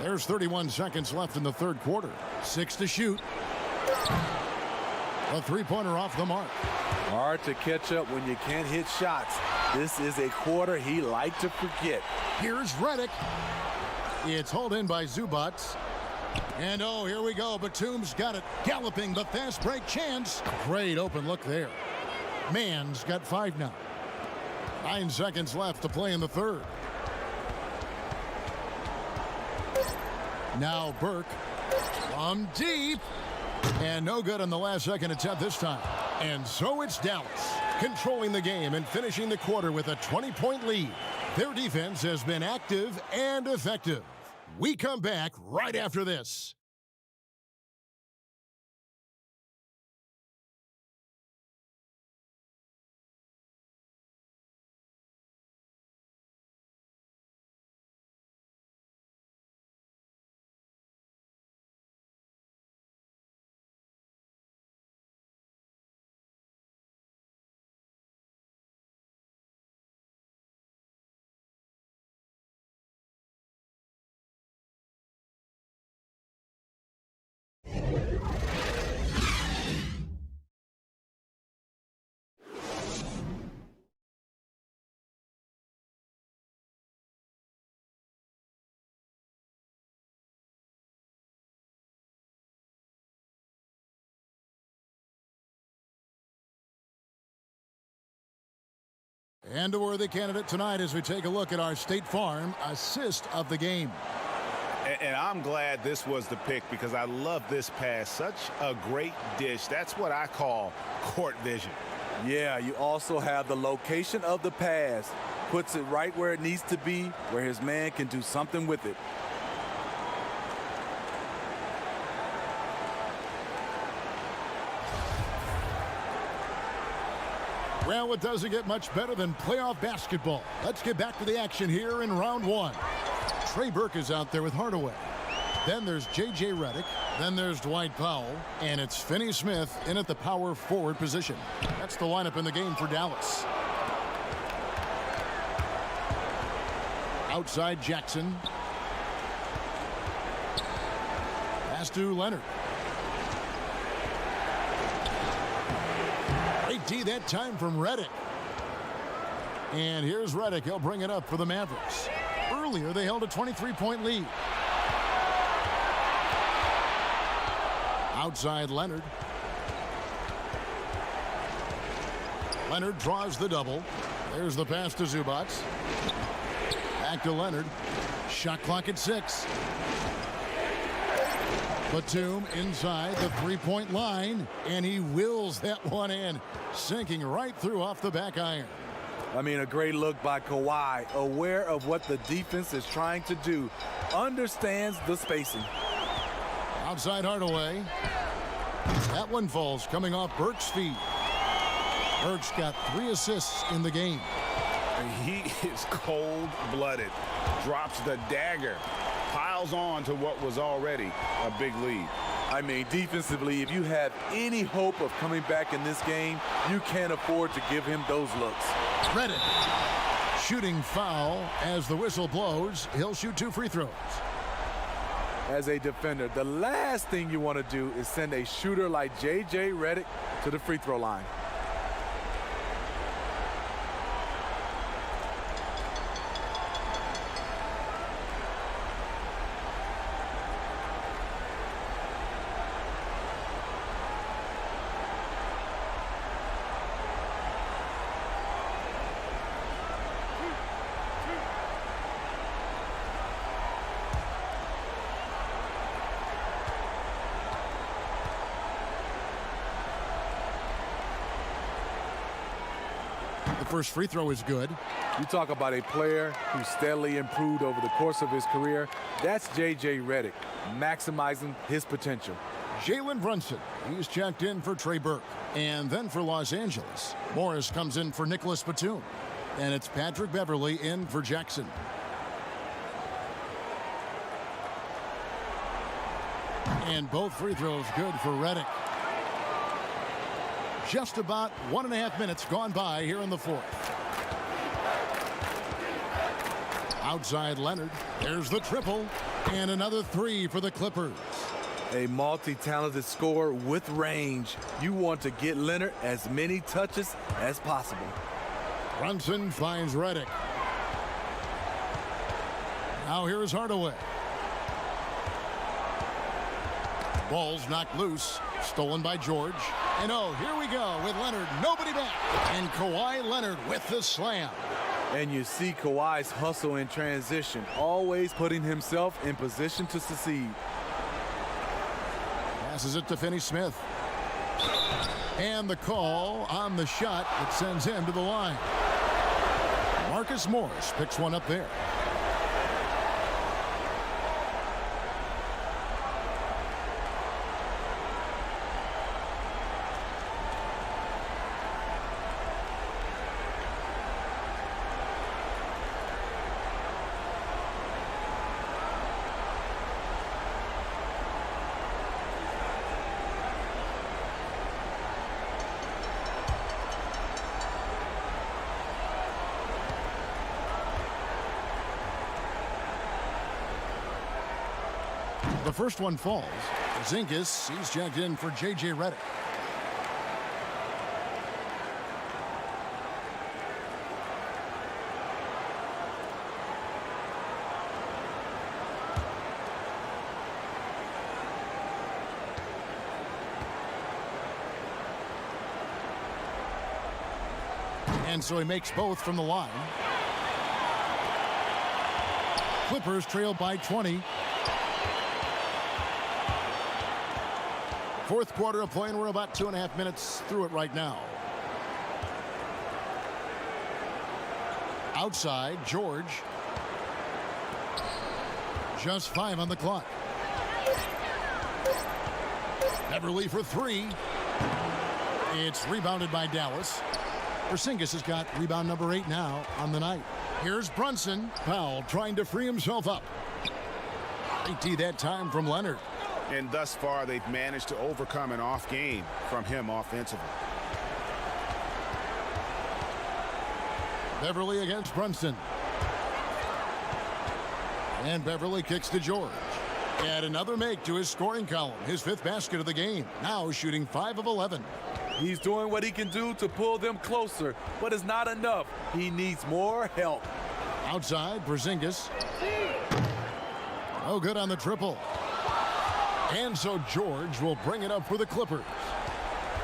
There's 31 seconds left in the third quarter. 6 to shoot. A three-pointer off the mark. Hard to catch up when you can't hit shots. This is a quarter he liked to forget. Here's Redick. It's hauled in by Zubac. And oh, here we go. Batum's got it. Galloping the fast break chance. Great open look there. Mann's got 5 now. 9 seconds left to play in the third. Now Burke from deep. And no good on the last second attempt this time. And so it's Dallas controlling the game and finishing the quarter with a 20-point lead. Their defense has been active and effective. We come back right after this. And a worthy candidate tonight as we take a look at our State Farm assist of the game. And I'm glad this was the pick because I love this pass. Such a great dish. That's what I call court vision. Yeah, you also have the location of the pass. Puts it right where it needs to be, where his man can do something with it. Well, it doesn't get much better than playoff basketball. Let's get back to the action here in round one. Trey Burke is out there with Hardaway. Then there's J.J. Redick. Then there's Dwight Powell. And it's Finney Smith in at the power forward position. That's the lineup in the game for Dallas. Outside Jackson. Pass to Leonard. Great D that time from Redick. And here's Redick. He'll bring it up for the Mavericks. Earlier, they held a 23-point lead. Outside Leonard. Leonard draws the double. There's the pass to Zubac. Back to Leonard. Shot clock at 6. Batum inside the three-point line, and he wills that one in, sinking right through off the back iron. I mean, a great look by Kawhi, aware of what the defense is trying to do, understands the spacing. Outside Hardaway. That one falls coming off Burke's feet. Burke's got 3 assists in the game. He is cold-blooded, drops the dagger, piles on to what was already a big lead. I mean, defensively, if you have any hope of coming back in this game, you can't afford to give him those looks. Redick. Shooting foul as the whistle blows. He'll shoot 2 free throws. As a defender, the last thing you want to do is send a shooter like J.J. Redick to the free throw line. First free throw is good. You talk about a player who steadily improved over the course of his career. That's J.J. Redick, maximizing his potential. Jalen Brunson, he's checked in for Trey Burke. And then for Los Angeles, Morris comes in for Nicholas Batum. And it's Patrick Beverley in for Jackson. And both free throws good for Redick. Just about 1.5 minutes gone by here in the fourth. Outside Leonard. There's the triple. And another three for the Clippers. A multi-talented scorer with range. You want to get Leonard as many touches as possible. Brunson finds Redick. Now here's Hardaway. Ball's knocked loose. Stolen by George. And oh, here we go with Leonard. Nobody back. And Kawhi Leonard with the slam. And you see Kawhi's hustle in transition, always putting himself in position to succeed. Passes it to Finney-Smith. And the call on the shot that sends him to the line. Marcus Morris picks one up there. The first one falls. Porzingis, he's jacked in for J.J. Redick. And so he makes both from the line. Clippers trail by 20. Fourth quarter of play, and we're about 2.5 minutes through it right now. Outside, George. Just 5 on the clock. Beverley for 3. It's rebounded by Dallas. Porzingis has got rebound number 8 now on the night. Here's Brunson. Powell trying to free himself up. 80 that time from Leonard. And thus far, they've managed to overcome an off game from him offensively. Beverley against Brunson. And Beverley kicks to George. Add another make to his scoring column. His 5th basket of the game. Now shooting 5 of 11. He's doing what he can do to pull them closer, but it's not enough. He needs more help. Outside, Porzingis. No good on the triple. And so George will bring it up for the Clippers.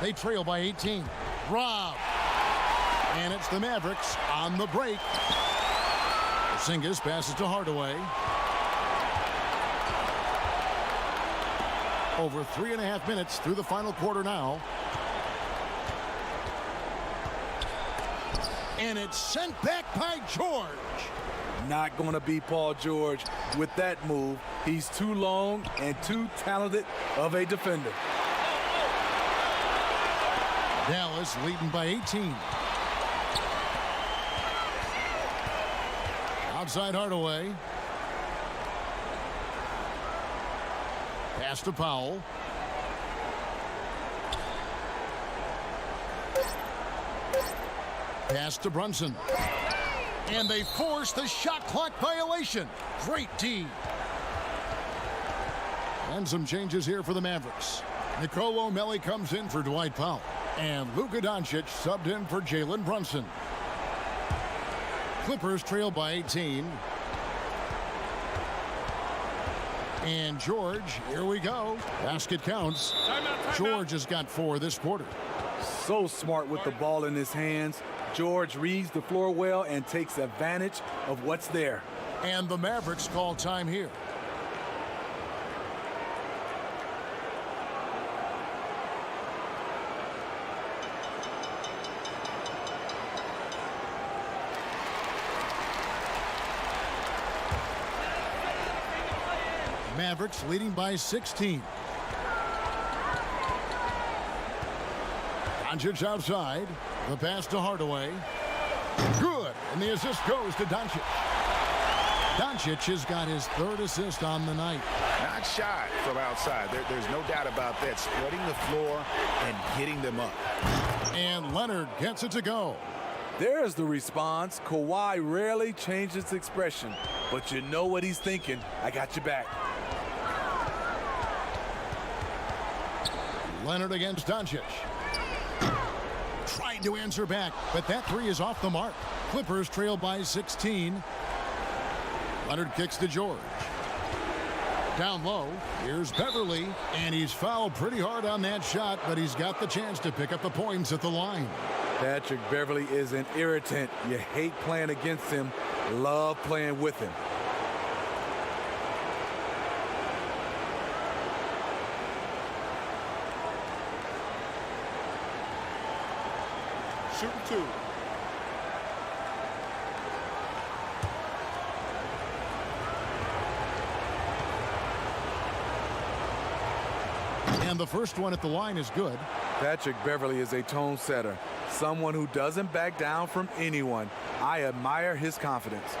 They trail by 18. Rob. And it's the Mavericks on the break. Porzingis passes to Hardaway. Over 3.5 minutes through the final quarter now. And it's sent back by George. Not going to be Paul George with that move. He's too long and too talented of a defender. Dallas leading by 18. Outside Hardaway. Pass to Powell. Pass to Brunson. And they force the shot clock violation. Great D. And some changes here for the Mavericks. Nicolo Melli comes in for Dwight Powell. And Luka Doncic subbed in for Jalen Brunson. Clippers trail by 18. And George, here we go. Basket counts. George has got 4 this quarter. So smart with the ball in his hands. George reads the floor well and takes advantage of what's there. And the Mavericks call time here. Mavericks leading by 16. Doncic outside. The pass to Hardaway. Good. And the assist goes to Doncic. Doncic has got his third assist on the night. Not shy from outside. There's no doubt about that. Spreading the floor and getting them up. And Leonard gets it to go. There's the response. Kawhi rarely changes expression, but you know what he's thinking. I got your back. Leonard against Doncic. Tried to answer back, but that three is off the mark. Clippers trail by 16. Leonard kicks to George. Down low, here's Beverly, and he's fouled pretty hard on that shot, but he's got the chance to pick up the points at the line. Patrick Beverly is an irritant. You hate playing against him, love playing with him. Shooting two. And the first one at the line is good. Patrick Beverly is a tone setter, someone who doesn't back down from anyone. I admire his confidence.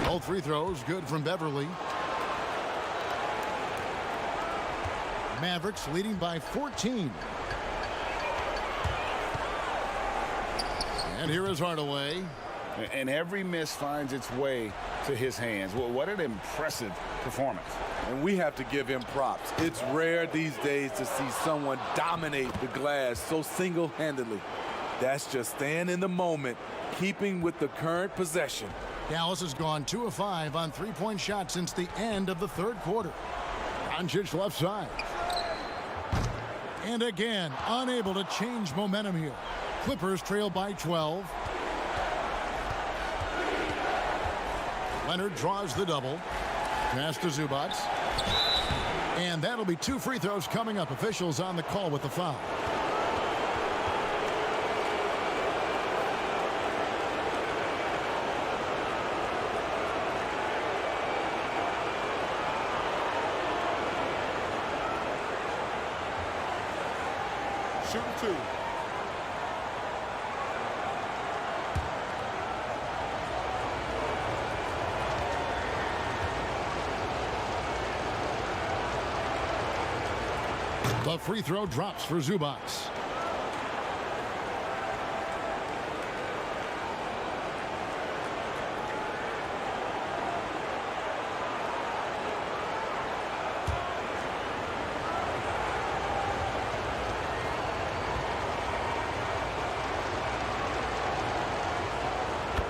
Both free throws good from Beverly. Mavericks leading by 14. And here is Hardaway. And every miss finds its way to his hands. Well, what an impressive performance. And we have to give him props. It's rare these days to see someone dominate the glass so single-handedly. That's just staying in the moment, keeping with the current possession. Dallas has gone 2 of 5 on three-point shots since the end of the third quarter. Doncic left side. And again, unable to change momentum here. Clippers trail by 12. Leonard draws the double. Pass to Zubac. And that'll be 2 free throws coming up. Officials on the call with the foul. Shooting two. The free throw drops for Zubac.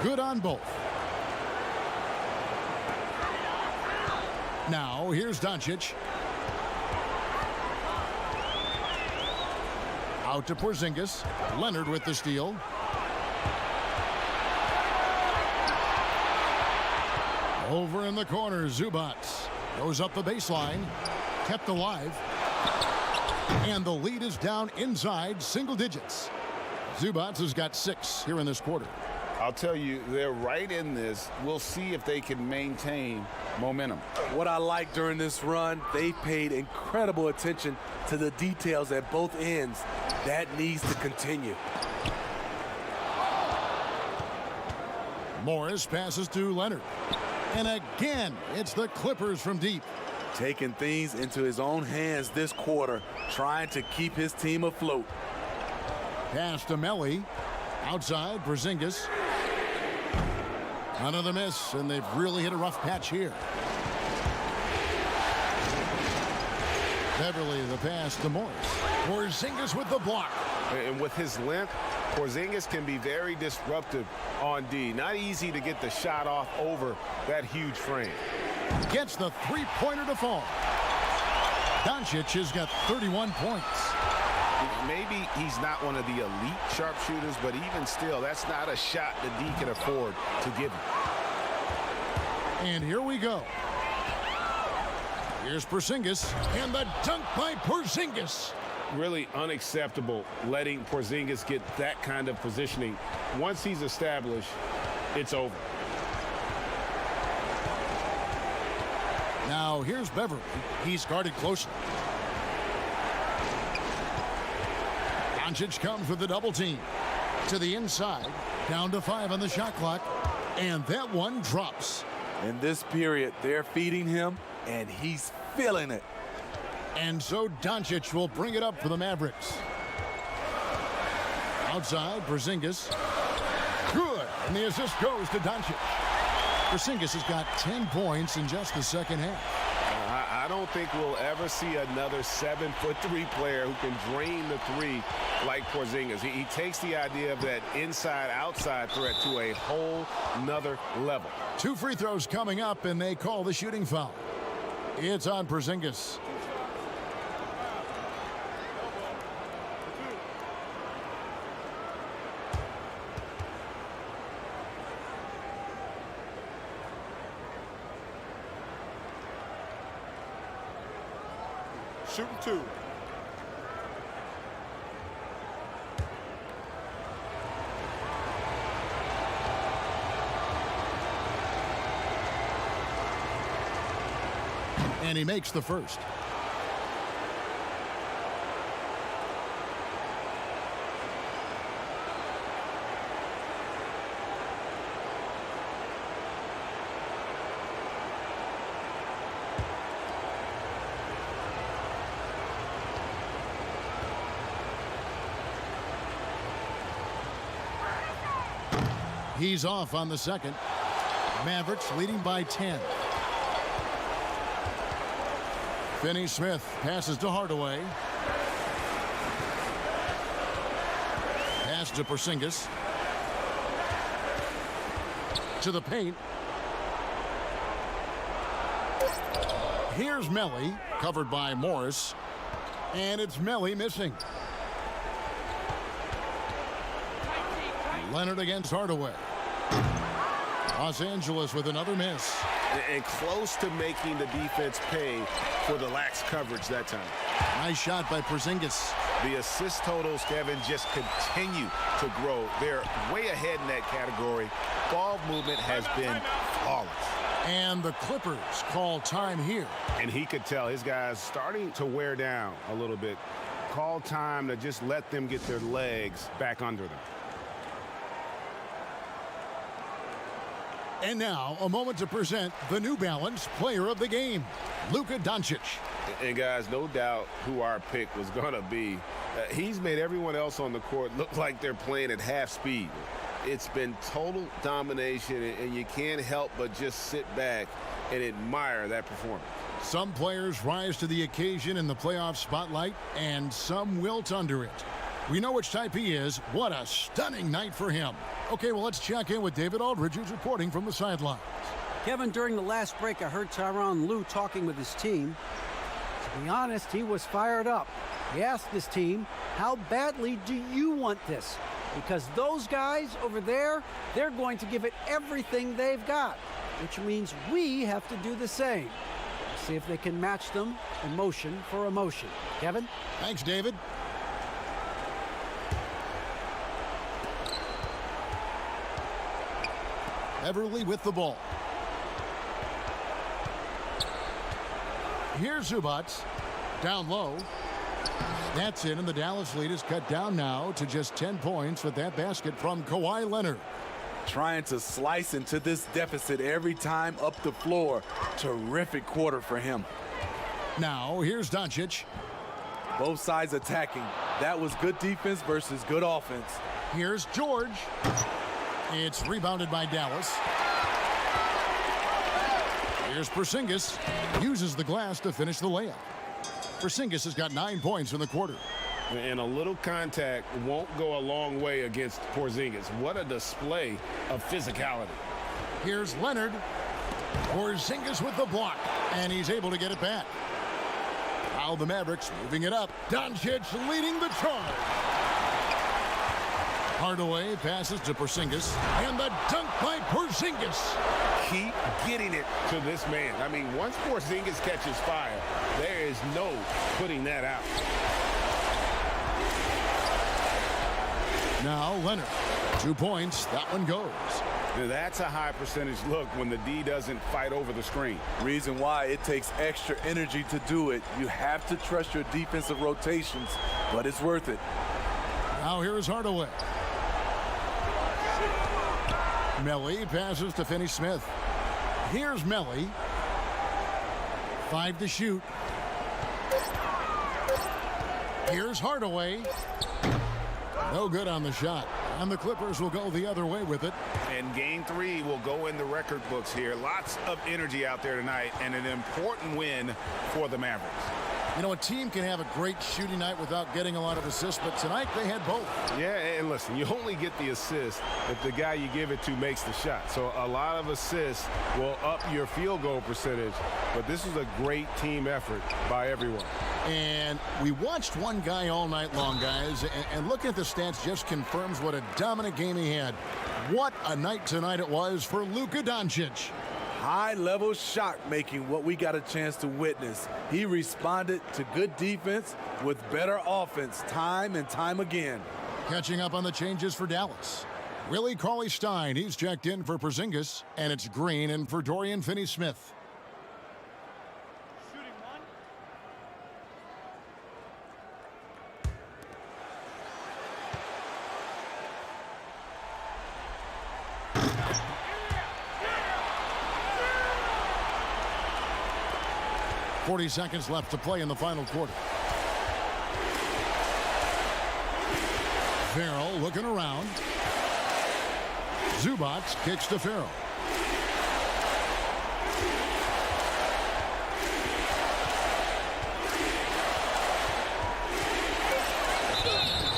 Good on both. Now here's Doncic. Out to Porzingis. Leonard with the steal. Over in the corner, Zubac goes up the baseline. Kept alive. And the lead is down inside single digits. Zubac has got 6 here in this quarter. I'll tell you, they're right in this. We'll see if they can maintain momentum. What I like during this run, they paid incredible attention to the details at both ends. That needs to continue. Morris passes to Leonard. And again, it's the Clippers from deep. Taking things into his own hands this quarter, trying to keep his team afloat. Pass to Melli. Outside, Porzingis. Another miss, and they've really hit a rough patch here. Beverly the pass to Morris. Porzingis with the block. And with his length, Porzingis can be very disruptive on D. Not easy to get the shot off over that huge frame. Gets the three-pointer to fall. Doncic has got 31 points. Maybe he's not one of the elite sharpshooters, but even still, that's not a shot that D can afford to give him. And here we go. Here's Porzingis, and the dunk by Porzingis. Really unacceptable letting Porzingis get that kind of positioning. Once he's established, it's over. Now here's Beverly. He's guarded closely. Doncic comes with the double team. To the inside. Down to 5 on the shot clock. And that one drops. In this period, they're feeding him, and he's feeling it. And so Doncic will bring it up for the Mavericks. Outside, Porzingis. Good. And the assist goes to Doncic. Porzingis has got 10 points in just the second half. I don't think we'll ever see another 7'3" player who can drain the three like Porzingis. He takes the idea of that inside-outside threat to a whole nother level. 2 free throws coming up, and they call the shooting foul. It's on Porzingis. Shooting 2. And he makes the first. He's off on the second. Mavericks leading by 10. Finney-Smith passes to Hardaway. Pass to Porzingis. To the paint. Here's Melly, covered by Morris. And it's Melly missing. Leonard against Hardaway. Los Angeles with another miss. And close to making the defense pay for the lax coverage that time. Nice shot by Porzingis. The assist totals, Kevin, just continue to grow. They're way ahead in that category. Ball movement has been flawless. And the Clippers call time here. And he could tell his guys starting to wear down a little bit. Call time to just let them get their legs back under them. And now, a moment to present the New Balance Player of the Game, Luka Doncic. And guys, no doubt who our pick was going to be. He's made everyone else on the court look like they're playing at half speed. It's been total domination, and you can't help but just sit back and admire that performance. Some players rise to the occasion in the playoff spotlight, and some wilt under it. We know which type he is. What a stunning night for him. Okay, well, let's check in with David Aldridge, who's reporting from the sidelines. Kevin, during the last break, I heard Tyronn Lue talking with his team. To be honest, he was fired up. He asked his team, how badly do you want this? Because those guys over there, they're going to give it everything they've got, which means we have to do the same. See if they can match them emotion for emotion. Kevin? Thanks, David. Beverly with the ball. Here's Zubac. Down low. That's in, and the Dallas lead is cut down now to just 10 points with that basket from Kawhi Leonard. Trying to slice into this deficit every time up the floor. Terrific quarter for him. Now, here's Doncic. Both sides attacking. That was good defense versus good offense. Here's George. It's rebounded by Dallas. Here's Porzingis. Uses the glass to finish the layup. Porzingis has got 9 points in the quarter. And a little contact won't go a long way against Porzingis. What a display of physicality. Here's Leonard. Porzingis with the block, and he's able to get it back. Now the Mavericks moving it up. Doncic leading the charge. Hardaway passes to Porzingis, and the dunk by Porzingis. Keep getting it to this man. I mean, once Porzingis catches fire, there is no putting that out. Now Leonard, 2 points. That one goes. Now, that's a high percentage look when the D doesn't fight over the screen. Reason why it takes extra energy to do it. You have to trust your defensive rotations, but it's worth it. Now here's Hardaway. Melly passes to Finney-Smith. Here's Melly. 5 to shoot. Here's Hardaway. No good on the shot. And the Clippers will go the other way with it. And game 3 will go in the record books here. Lots of energy out there tonight and an important win for the Mavericks. You know, a team can have a great shooting night without getting a lot of assists, but tonight they had both. Yeah, and listen, you only get the assist if the guy you give it to makes the shot. So a lot of assists will up your field goal percentage, but this was a great team effort by everyone. And we watched one guy all night long, guys, and looking at the stats just confirms what a dominant game he had. What a night tonight it was for Luka Doncic. High-level shot making, what we got a chance to witness. He responded to good defense with better offense time and time again. Catching up on the changes for Dallas. Willie Cauley-Stein, he's checked in for Porzingis, and it's Green in for Dorian Finney-Smith. 40 seconds left to play in the final quarter. Farrell looking around. Zubac kicks to Farrell.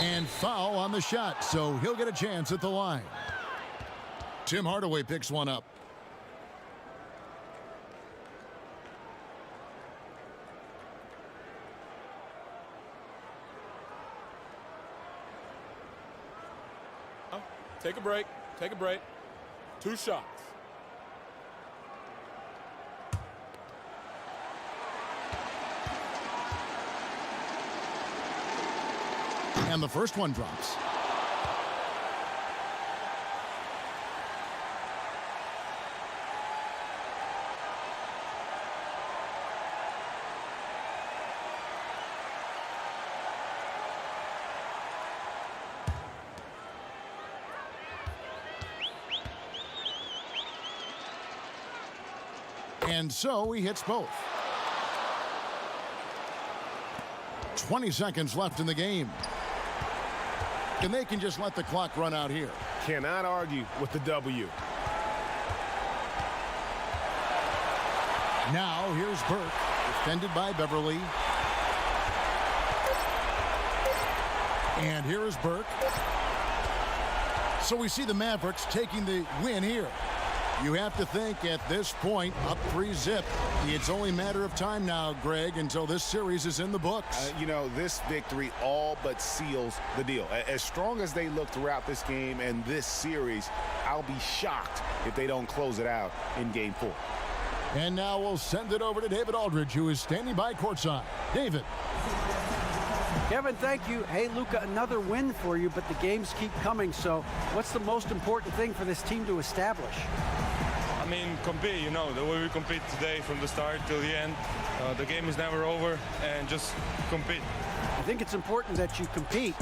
And foul on the shot, so he'll get a chance at the line. Tim Hardaway picks one up. Take a break. Take a break. 2 shots. And the first one drops. And so he hits both. 20 seconds left in the game. And they can just let the clock run out here. Cannot argue with the W. Now here's Burke, defended by Beverly. And here is Burke. So we see the Mavericks taking the win here. You have to think at this point, up 3-zip. It's only a matter of time now, Greg, until this series is in the books. You know, this victory all but seals the deal. As strong as they look throughout this game and this series, I'll be shocked if they don't close it out in Game 4. And now we'll send it over to David Aldridge, who is standing by courtside. David. Kevin, thank you. Hey, Luka, another win for you, but the games keep coming. So what's the most important thing for this team to establish? I mean, compete, you know, the way we compete today from the start till the end. The game is never over, and just compete. I think it's important that you compete.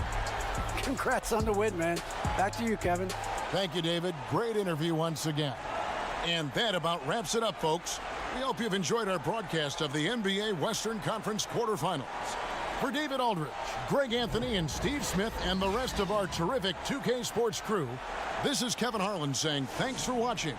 Congrats on the win, man. Back to you, Kevin. Thank you, David. Great interview once again. And that about wraps it up, folks. We hope you've enjoyed our broadcast of the NBA Western Conference quarterfinals. For David Aldridge, Greg Anthony, and Steve Smith, and the rest of our terrific 2K Sports crew, this is Kevin Harlan saying thanks for watching.